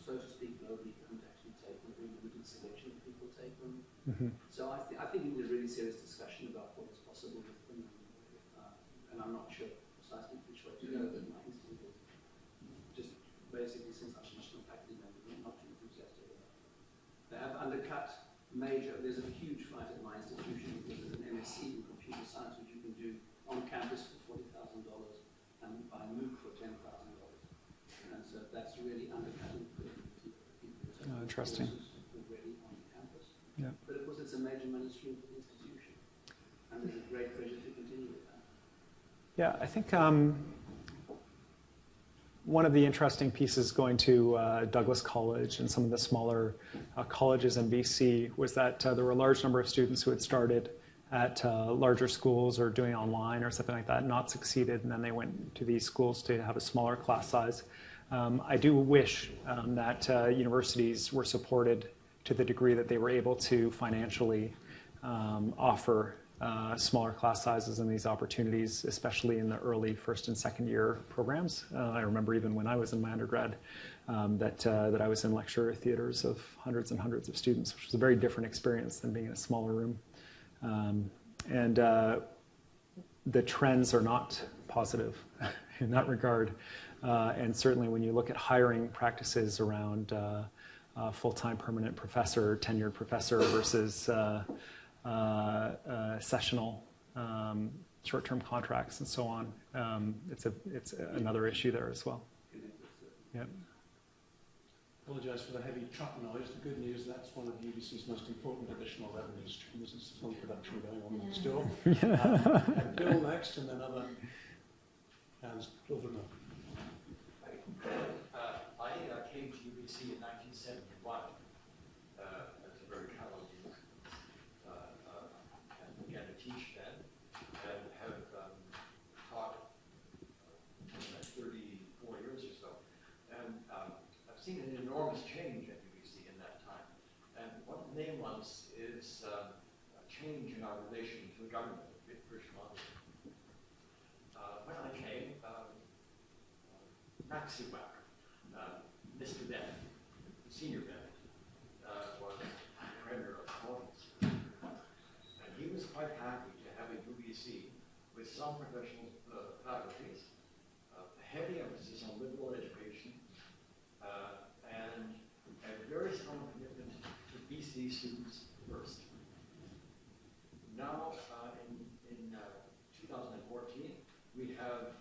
so to speak, globally don't actually take them. Very limited selection of people take them. Mm-hmm. So I think we need a really serious discussion about what is possible with them. And I'm not sure precisely which way to go, but my instinct is just basically, since I'm a traditional faculty member, I'm not too enthusiastic about it. They have undercut there's a huge fight at my institution because there's an MSc in computer science which you can do on campus for $40,000 and by MOOC for $10,000. And so that's really undercutting the people. Interesting. Already on campus. Yeah. But of course it's a major money stream for the institution. And there's a great pressure to continue with that. Yeah, I think one of the interesting pieces going to Douglas College and some of the smaller colleges in BC was that there were a large number of students who had started at larger schools or doing online or something like that, not succeeded, and then they went to these schools to have a smaller class size. I do wish that universities were supported to the degree that they were able to financially offer smaller class sizes and these opportunities, especially in the early first and second year programs. I remember even when I was in my undergrad that I was in lecture theaters of hundreds and hundreds of students, which was a very different experience than being in a smaller room. And the trends are not positive in that regard. And certainly when you look at hiring practices around full-time permanent professor, tenured professor versus sessional short-term contracts and so on. It's another issue there as well. Yeah. Apologise for the heavy truck noise. The good news, that's one of UBC's most important additional revenue streams. It's film production going on next door. And Bill next, and then other hands. Over now. I came to UBC in 1971 as a very talented youth and began to teach then, and have taught 34 years or so. And I've seen an enormous change at UBC in that time. And one of the main ones is a change in our relation to the government of British Columbia. When I came, Maxi Wacker, Mr. Bennett, Senior Bennett, was the premier of Collins. And he was quite happy to have a UBC with some professional faculties, a heavy emphasis on liberal education, and a very strong commitment to BC students first. Now, in 2014, we have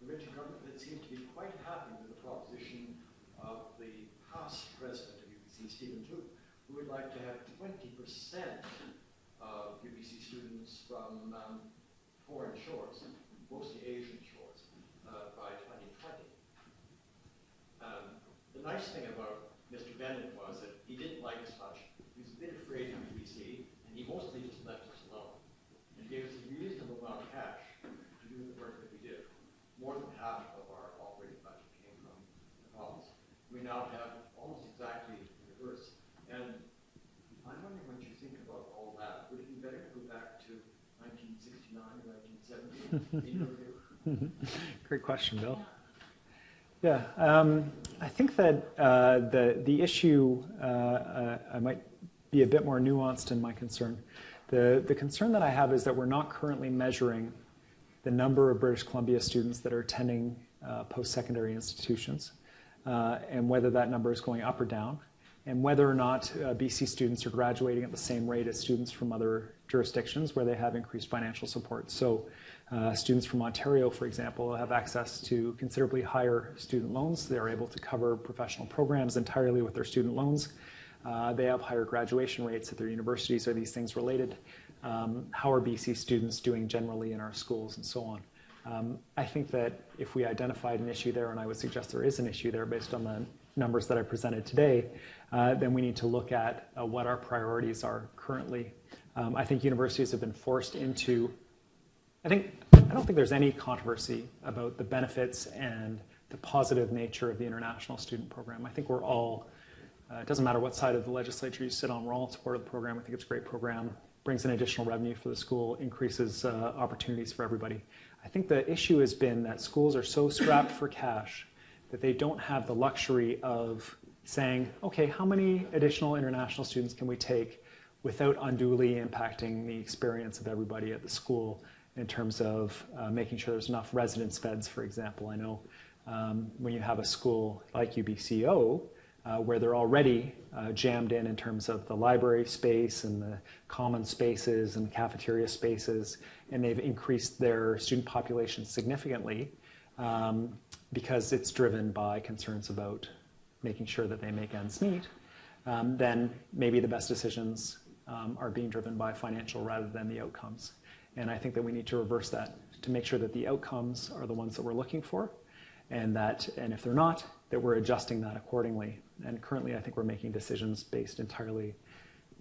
the regional government that seems to be quite happy with the proposition of the past president of UBC, Stephen Toope, who would like to have 20% of UBC students from foreign shores, mostly Asian shores, by 2020. The nice thing about now have almost exactly the reverse. And I'm wondering what you think about all that. Would it be better to go back to 1969 or 1970 in your view? Great question, Bill. Yeah, I think that the issue, I might be a bit more nuanced in my concern. The concern that I have is that we're not currently measuring the number of British Columbia students that are attending post-secondary institutions, and whether that number is going up or down, and whether or not BC students are graduating at the same rate as students from other jurisdictions where they have increased financial support. So students from Ontario, for example, have access to considerably higher student loans. They're able to cover professional programs entirely with their student loans. They have higher graduation rates at their universities. Are these things related? How are BC students doing generally in our schools, and so on? I think that if we identified an issue there, and I would suggest there is an issue there based on the numbers that I presented today, then we need to look at what our priorities are currently. I think universities have been forced into, I don't think there's any controversy about the benefits and the positive nature of the international student program. I think we're all, it doesn't matter what side of the legislature you sit on, we're all in support of the program. I think it's a great program, brings in additional revenue for the school, increases opportunities for everybody. I think the issue has been that schools are so strapped for cash that they don't have the luxury of saying, okay, how many additional international students can we take without unduly impacting the experience of everybody at the school in terms of making sure there's enough residence beds, for example. I know when you have a school like UBCO, where they're already jammed in terms of the library space and the common spaces and cafeteria spaces, and they've increased their student population significantly because it's driven by concerns about making sure that they make ends meet, then maybe the best decisions are being driven by financial rather than the outcomes. And I think that we need to reverse that to make sure that the outcomes are the ones that we're looking for, and if they're not, that we're adjusting that accordingly. And currently, I think we're making decisions based entirely,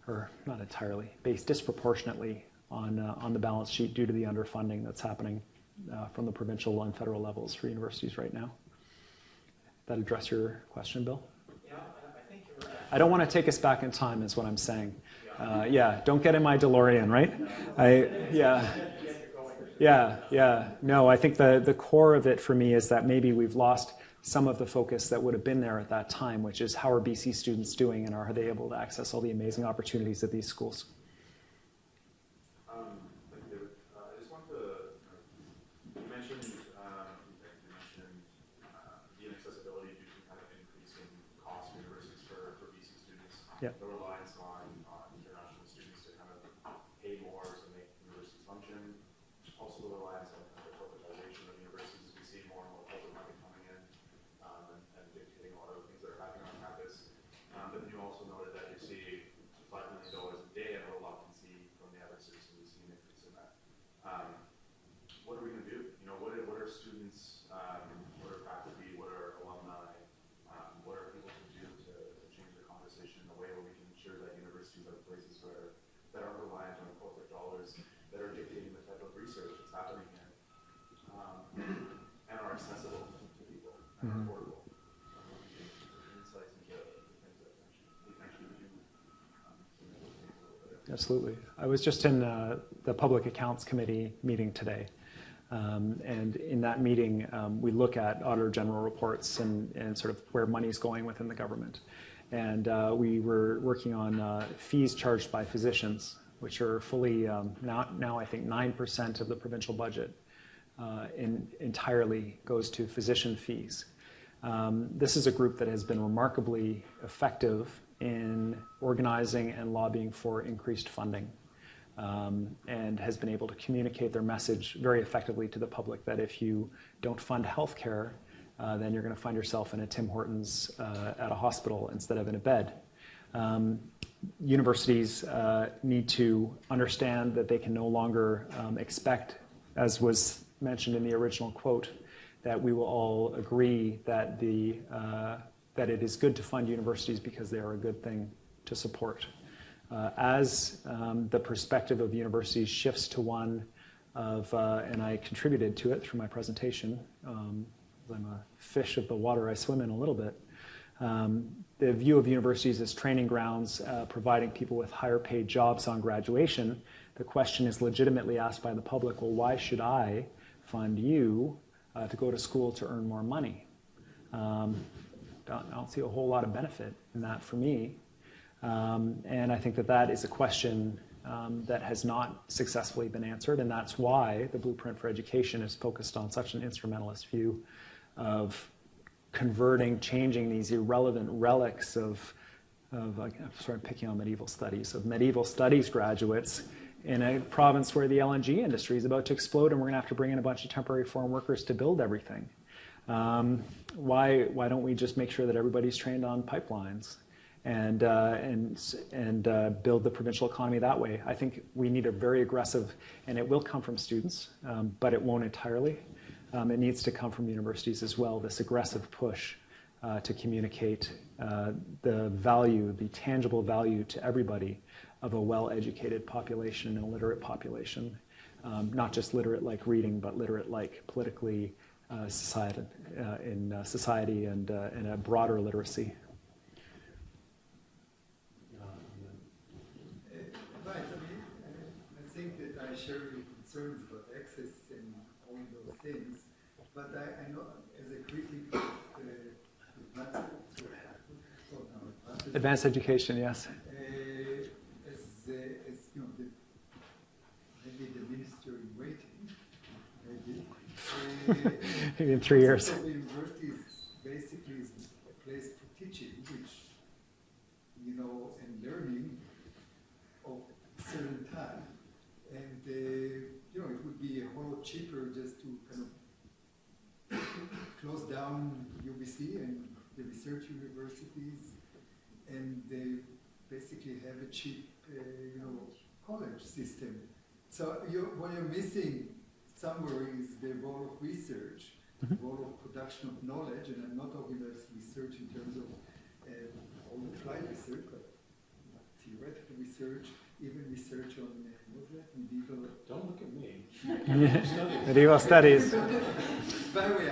or not entirely, based disproportionately on the balance sheet due to the underfunding that's happening from the provincial and federal levels for universities right now. That address your question, Bill? Yeah, I think you're right. I don't want to take us back in time, is what I'm saying. Yeah, don't get in my DeLorean, right? Yeah. No, I think the core of it for me is that maybe we've lost some of the focus that would have been there at that time, which is how are BC students doing and are they able to access all the amazing opportunities at these schools? Thank you, David. I just want to, you mentioned the inaccessibility due to kind of increasing cost for universities for BC students. Yeah. The reliance on international students to kind of pay more to make universities function. Also the reliance on kind of the corporatization of universities. We see more and more corporate money coming in and dictating a lot of the things that are happening on campus. But then you also noted that you see $5 million a day at a low occupancy from the average citizen. We see an increase in that. What are we going to do? You know, what are students, what are faculty, what are alumni, what are people to do to change the conversation in a way where we can ensure that universities are places that aren't reliant on corporate dollars, that are dictating the type of research that's happening here, and are accessible to people and are affordable. Insights into the things that we actually do. Absolutely. I was just in the Public Accounts Committee meeting today. And in that meeting, we look at Auditor General reports and sort of where money's going within the government. And we were working on fees charged by physicians, which are fully, now I think 9% of the provincial budget entirely goes to physician fees. This is a group that has been remarkably effective in organizing and lobbying for increased funding. And has been able to communicate their message very effectively to the public that if you don't fund healthcare, then you're going to find yourself in a Tim Hortons at a hospital instead of in a bed. Universities need to understand that they can no longer expect, as was mentioned in the original quote, that we will all agree that that it is good to fund universities because they are a good thing to support. As the perspective of universities shifts to one of, and I contributed to it through my presentation, I'm a fish of the water I swim in a little bit, The view of universities as training grounds, providing people with higher paid jobs on graduation, the question is legitimately asked by the public, well, why should I fund you to go to school to earn more money? I don't see a whole lot of benefit in that for me. And I think that that is a question that has not successfully been answered, and that's why the Blueprint for Education is focused on such an instrumentalist view of converting, changing these irrelevant relics of I'm sort of picking on medieval studies graduates in a province where the LNG industry is about to explode, and we're going to have to bring in a bunch of temporary foreign workers to build everything. Why don't we just make sure that everybody's trained on pipelines and build the provincial economy that way? I think we need a very aggressive, and it will come from students, but it won't entirely. It needs to come from universities as well, this aggressive push to communicate the value, the tangible value to everybody of a well-educated population and a literate population. Not just literate like reading, but literate like politically, society and a broader literacy. Right, I think that I share your concerns about access and all those things, but I know as a critic of advanced education, yes. As you know, maybe the minister in waiting, maybe. In 3 years. So the university basically is a place for teaching, which, you know, and learning of a certain time. And, you know, it would be a whole lot cheaper just to kind of close down UBC and the research universities and basically have a cheap, you know, college system. So what you're missing somewhere is the role of research, the role of production of knowledge, and I'm not talking about research in terms of all applied research, but theoretical research, even research on what's that, medieval. Don't look at me. Medieval studies. By the way,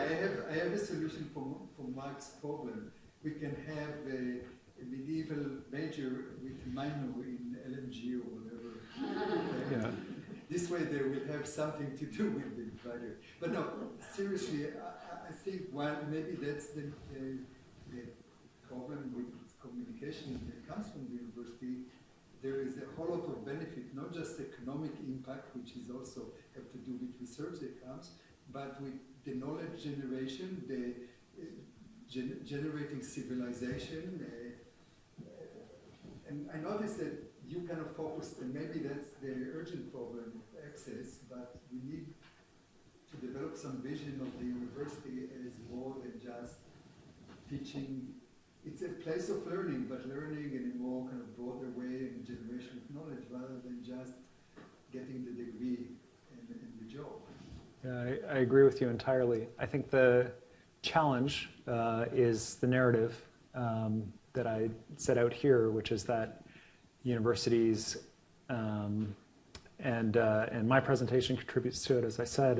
I have a solution for Mark's problem. We can have a medieval major with a minor in LMG or whatever. Yeah. This way they will have something to do with the graduate. But no, seriously, I think while maybe that's the problem with communication that comes from the university, there is a whole lot of benefit, not just economic impact, which is also have to do with research that comes, but with the knowledge generation, the generating civilization. And I noticed that you kind of focused, and maybe that's the urgent problem of access, but we need to develop some vision of the university as more than just teaching. It's a place of learning, but learning in a more kind of broader way and generation of knowledge rather than just getting the degree and the job. Yeah, I agree with you entirely. I think the challenge is the narrative that I set out here, which is that universities and my presentation contributes to it, as I said,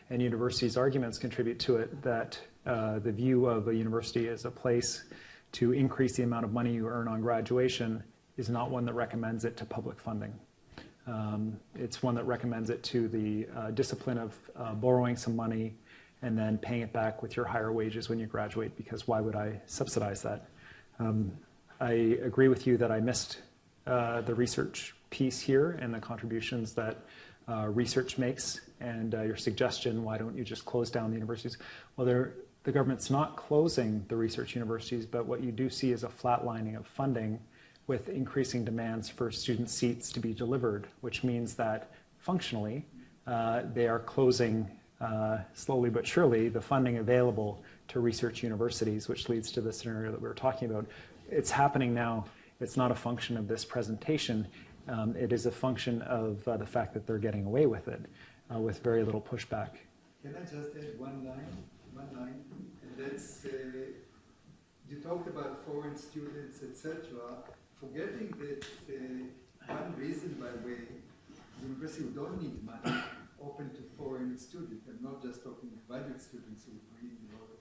and universities' arguments contribute to it, that the view of a university as a place to increase the amount of money you earn on graduation is not one that recommends it to public funding. It's one that recommends it to the discipline of borrowing some money and then paying it back with your higher wages when you graduate, because why would I subsidize that? I agree with you that I missed the research piece here and the contributions that research makes, and your suggestion, why don't you just close down the universities? Well, the government's not closing the research universities, but what you do see is a flatlining of funding with increasing demands for student seats to be delivered, which means that functionally they are closing slowly but surely the funding available to research universities, which leads to the scenario that we were talking about. It's happening now. It's not a function of this presentation. It is a function of the fact that they're getting away with it with very little pushback. Can I just add one line? And that's, you talked about foreign students, etc., forgetting that one reason, by the way, universities don't need money open to foreign students. I'm not just talking graduate students who bring a lot of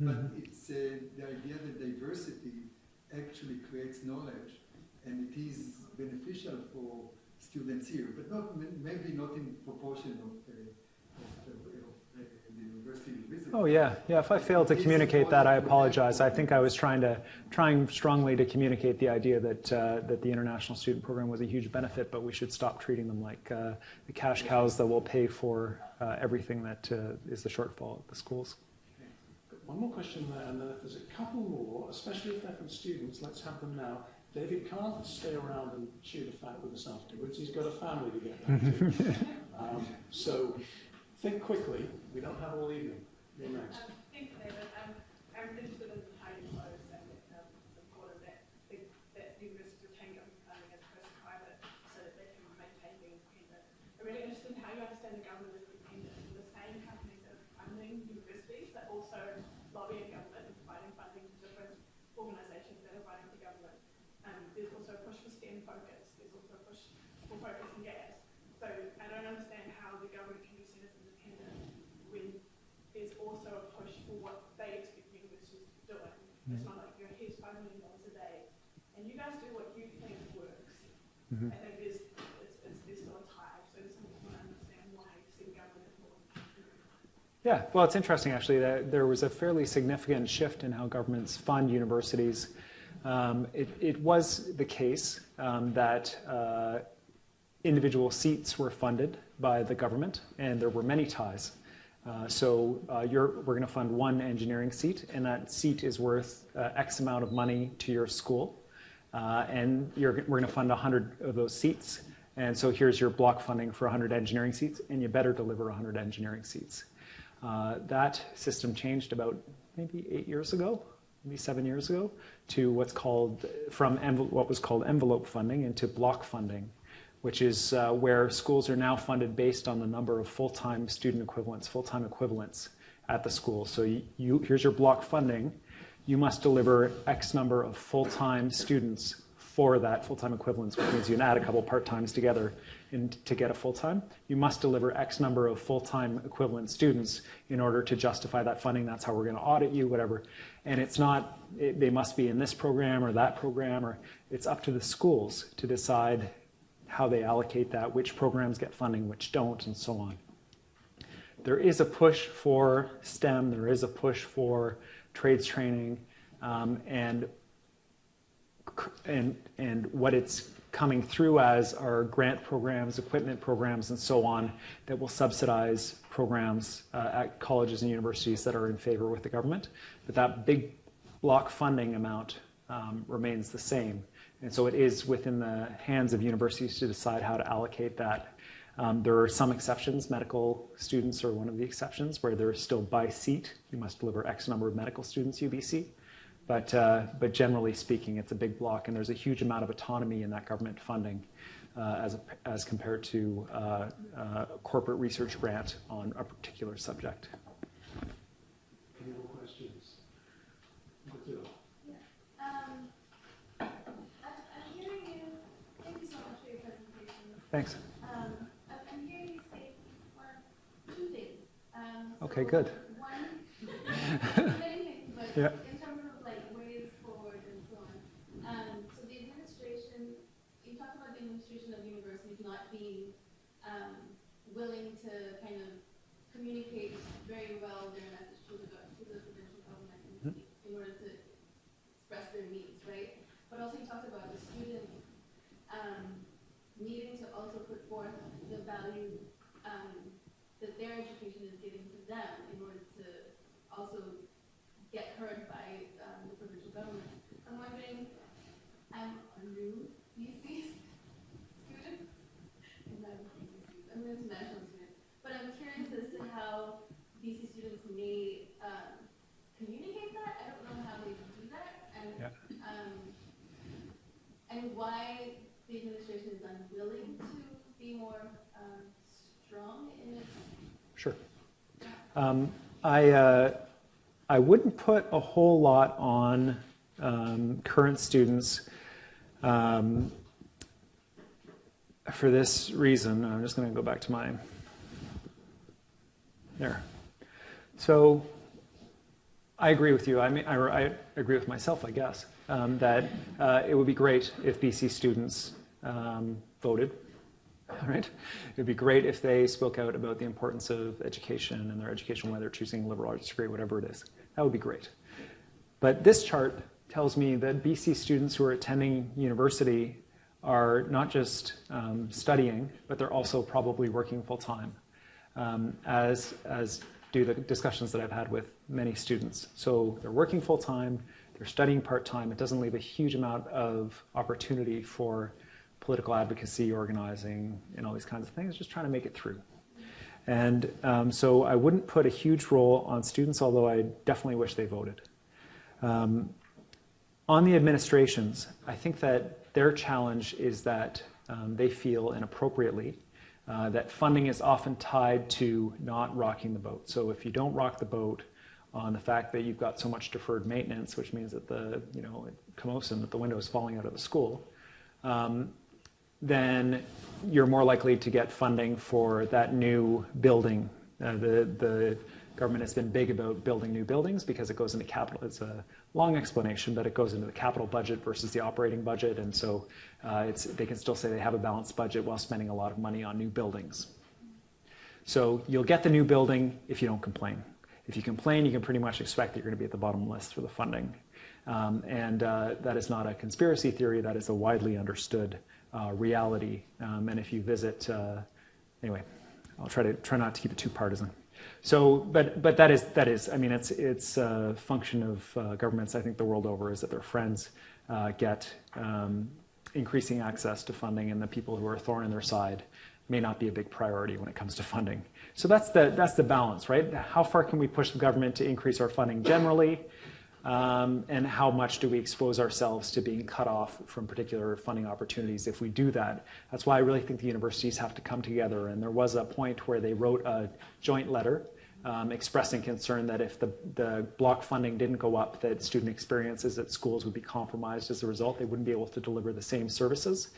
but it's the idea that diversity actually creates knowledge, and it is beneficial for students here, but not maybe not in proportion of the university you visit. Oh yeah. If I failed to communicate that, I apologize. I think I was trying strongly to communicate the idea that the international student program was a huge benefit, but we should stop treating them like the cash cows that will pay for everything that is the shortfall at the schools. One more question there, and then if there's a couple more, especially if they're from students, let's have them now. David can't stay around and chew the fat with us afterwards. He's got a family to get back to. So think quickly. We don't have all evening. You're next. Thanks, David. I'm interested in how you close and important that universities retain government funding as opposed to private so that they can maintain being independent. I'm really interested in how you understand the government is dependent on the same companies that are funding universities that also lobbying government and providing funding to different organisations that are running the government. There's also a push for STEM focus. There's also a push for focus in gas. So I don't understand how the government can be seen as independent when there's also a push for what they expect universities to be doing. It's not like, here's $5 million a day, and you guys do what you think works. I think there's still a tie. So there's something I want to understand why you see the government as more. Yeah, well, it's interesting actually that there was a fairly significant shift in how governments fund universities. It was the case that individual seats were funded by the government, and there were many ties. We're going to fund one engineering seat, and that seat is worth X amount of money to your school, and we're going to fund 100 of those seats. And so here's your block funding for 100 engineering seats, and you better deliver 100 engineering seats. That system changed about maybe 8 years ago, maybe 7 years ago, to what was called envelope funding into block funding, which is where schools are now funded based on the number of full-time student equivalents, full-time equivalents at the school. So here's your block funding. You must deliver X number of full-time students for that full-time equivalence, which means you can add a couple part-times together to get a full-time. You must deliver X number of full-time equivalent students in order to justify that funding. That's how we're going to audit you, whatever. And it's not, they must be in this program or that program, or it's up to the schools to decide how they allocate that, which programs get funding, which don't, and so on. There is a push for STEM, there is a push for trades training, and what it's coming through as are grant programs, equipment programs, and so on that will subsidize programs at colleges and universities that are in favor with the government. But that big block funding amount remains the same. And so it is within the hands of universities to decide how to allocate that. There are some exceptions. Medical students are one of the exceptions where they're still by seat. You must deliver X number of medical students UBC. But generally speaking, it's a big block, and there's a huge amount of autonomy in that government funding as compared to a corporate research grant on a particular subject. Any more questions? Matilda. I'm hearing you. Thank you so much for your presentation. Thanks. I'm hearing you say two things. Okay, good. One, many things, but yeah. In terms of like ways forward and so on. So the administration, you talked about the administration of universities not being willing to kind of communicate very well their message to the provincial government in order to express their needs, right? But also you talked about the students needing to also put forth the value that their education is giving to them in order to also get heard by the provincial government. I'm wondering, I'm a new BC student, I'm an international student, but I'm curious as to how BC students may communicate that. I don't know how they do that, and why the administration is unwilling to be more strong in its. Sure. I wouldn't put a whole lot on current students for this reason. I'm just going to go back to mine. There. So I agree with you. I mean, I agree with myself, I guess, that it would be great if BC students voted. Right? It would be great if they spoke out about the importance of education and their education, whether they're choosing a liberal arts degree, whatever it is. That would be great. But this chart tells me that BC students who are attending university are not just studying, but they're also probably working full-time, as do the discussions that I've had with many students. So they're working full-time, they're studying part-time. It doesn't leave a huge amount of opportunity for political advocacy, organizing, and all these kinds of things, just trying to make it through. And so I wouldn't put a huge role on students, although I definitely wish they voted. On the administrations, I think that their challenge is that they feel inappropriately that funding is often tied to not rocking the boat. So if you don't rock the boat on the fact that you've got so much deferred maintenance, which means that the, Camosun, that the window is falling out of the school, then you're more likely to get funding for that new building. The government has been big about building new buildings because it goes into capital. It's a long explanation, but it goes into the capital budget versus the operating budget. And so they can still say they have a balanced budget while spending a lot of money on new buildings. So you'll get the new building if you don't complain. If you complain, you can pretty much expect that you're going to be at the bottom list for the funding. That is not a conspiracy theory. That is a widely understood reality. And if you visit, anyway, I'll try not to keep it too partisan. So, but that is, I mean, it's a function of governments, I think, the world over, is that their friends get increasing access to funding, and the people who are a thorn in their side may not be a big priority when it comes to funding. So that's the balance, right? How far can we push the government to increase our funding generally? And how much do we expose ourselves to being cut off from particular funding opportunities if we do that? That's why I really think the universities have to come together. And there was a point where they wrote a joint letter expressing concern that if the block funding didn't go up, that student experiences at schools would be compromised as a result. They wouldn't be able to deliver the same services.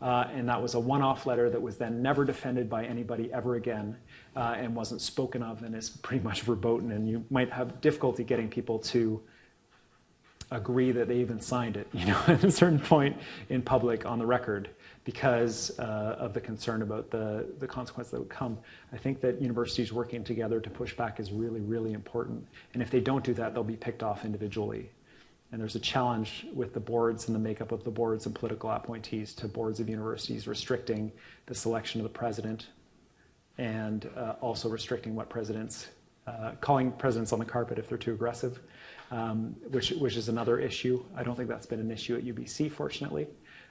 And that was a one-off letter that was then never defended by anybody ever again, and wasn't spoken of, and is pretty much verboten. And you might have difficulty getting people to agree that they even signed it, at a certain point in public on the record, because of the concern about the consequence that would come. I think that universities working together to push back is really, really important. And if they don't do that, they'll be picked off individually. And there's a challenge with the boards and the makeup of the boards and political appointees to boards of universities restricting the selection of the president, and also restricting what presidents, calling presidents on the carpet if they're too aggressive. Which is another issue. I don't think that's been an issue at UBC, fortunately,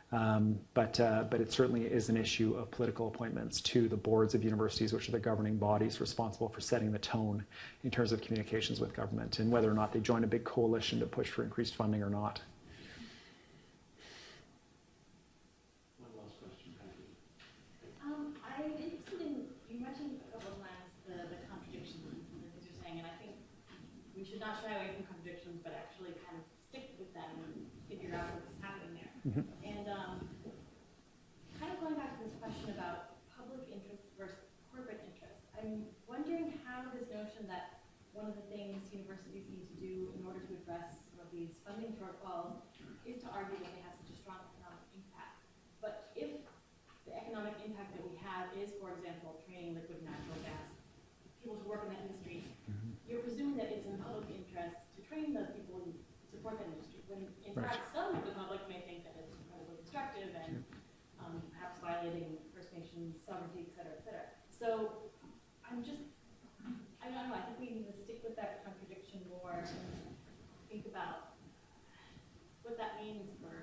but it certainly is an issue of political appointments to the boards of universities, which are the governing bodies responsible for setting the tone in terms of communications with government, and whether or not they join a big coalition to push for increased funding or not. One last question, thank you. I'm interested in, you mentioned a couple of times the contradictions in the things you're saying, and I think we should not shy away from contradictions, but actually kind of stick with them and figure out what's happening there. Mm-hmm. And kind of going back to this question about public interest versus corporate interest, I'm wondering how this notion that one of the things universities need to do in order to address some of these funding shortfalls is to argue that they have such a strong economic impact. But if the economic impact that we have is, for example, training liquid natural gas people to work in that industry, you're presuming that it's in public interest to train the people and support that industry, when in fact some of the public may think that it's incredibly destructive and perhaps violating First Nations sovereignty, et cetera, et cetera. So I don't know, I think we need to stick with that contradiction more and think about what that means for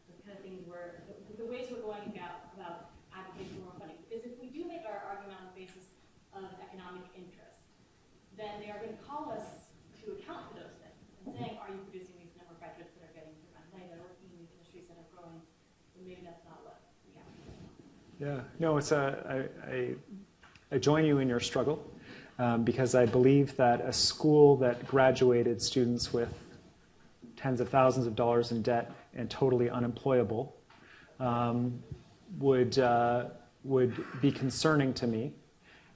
the kind of things the ways we're going about advocating for more funding. Because if we do make our argument on the basis of economic interest, then they are going to call us to account for those things and saying, are you producing these number of graduates that are getting money, that are working in these industries that are growing? Well, maybe that's not what we have to do. Yeah, no, I join you in your struggle, because I believe that a school that graduated students with tens of thousands of dollars in debt and totally unemployable would be concerning to me.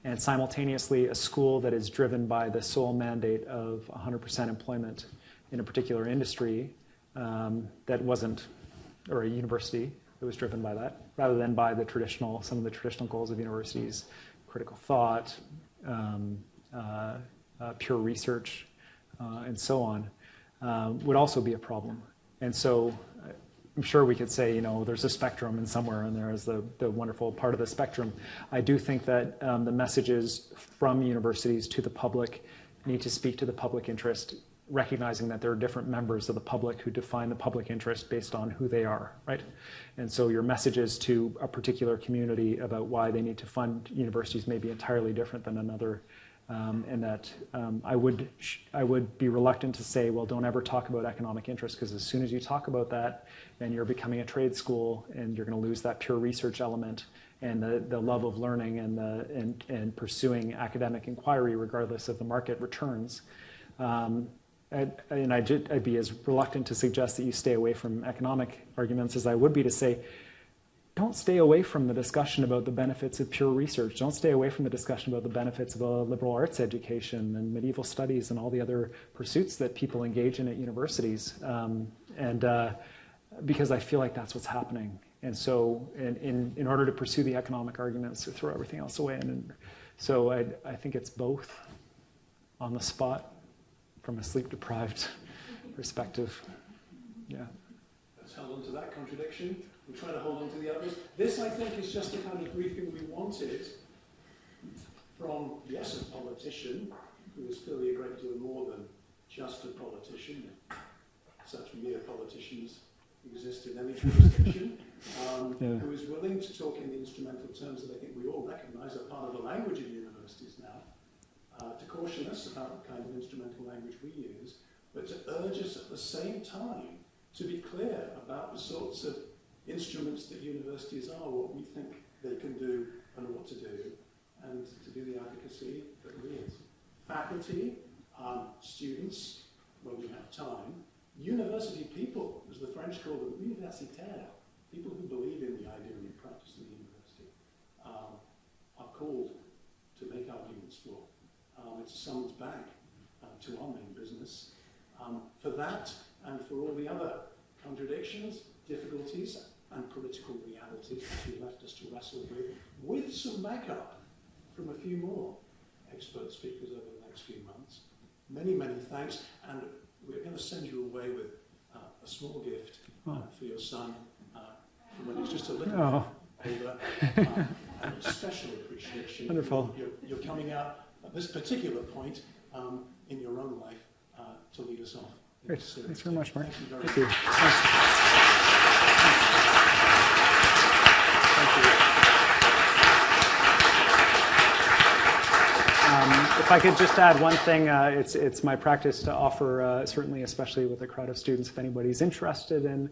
and simultaneously a school that is driven by the sole mandate of 100% employment in a particular industry that wasn't, or a university that was driven by that, rather than by the traditional, some of the traditional goals of universities, critical thought, pure research, and so on, would also be a problem. And so I'm sure we could say, there's a spectrum, and somewhere in there is the wonderful part of the spectrum. I do think that the messages from universities to the public need to speak to the public interest, recognizing that there are different members of the public who define the public interest based on who they are, right? And so your messages to a particular community about why they need to fund universities may be entirely different than another. And that I would be reluctant to say, well, don't ever talk about economic interest, because as soon as you talk about that, then you're becoming a trade school, and you're going to lose that pure research element and the love of learning and pursuing academic inquiry regardless of the market returns. I'd be as reluctant to suggest that you stay away from economic arguments as I would be to say, don't stay away from the discussion about the benefits of pure research. Don't stay away from the discussion about the benefits of a liberal arts education and medieval studies and all the other pursuits that people engage in at universities. Because I feel like that's what's happening. And so in order to pursue the economic arguments, to throw everything else away. So I think it's both on the spot from a sleep-deprived perspective. Yeah. Let's hold on to that contradiction. We try to hold on to the others. This, I think, is just the kind of briefing we wanted from, yes, a politician, who is clearly a great deal more than just a politician. Such mere politicians exist in any jurisdiction, who is willing to talk in the instrumental terms that I think we all recognize are part of the language of universities now, to caution us about the kind of instrumental language we use, but to urge us at the same time to be clear about the sorts of instruments that universities are, what we think they can do and what to do, and to do the advocacy that we as faculty, students, when we have time, university people, as the French call them, universitaires, people who believe in the idea and the practice of the university, are called to make arguments for. It's a summons back to our main business. For that, and for all the other contradictions, difficulties, and political realities that you left us to wrestle with some backup from a few more expert speakers over the next few months. Many, many thanks, and we're going to send you away with a small gift for your son from when he's just a little older. And special appreciation. Wonderful. You're coming out at this particular point in your own life to lead us off. Great. Thanks very much, Mark. Thank you very Thank you. much. If I could just add one thing, it's my practice to offer, certainly especially with a crowd of students, if anybody's interested in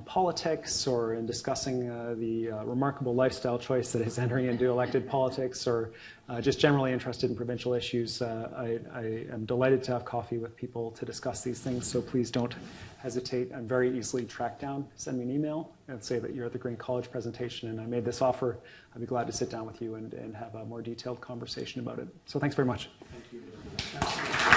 politics or in discussing the remarkable lifestyle choice that is entering into elected politics, or just generally interested in provincial issues, I am delighted to have coffee with people to discuss these things, so please don't hesitate. I'm very easily tracked down. Send me an email and say that you're at the Green College presentation and I made this offer. I'd be glad to sit down with you and have a more detailed conversation about it. So thanks very much. Thank you.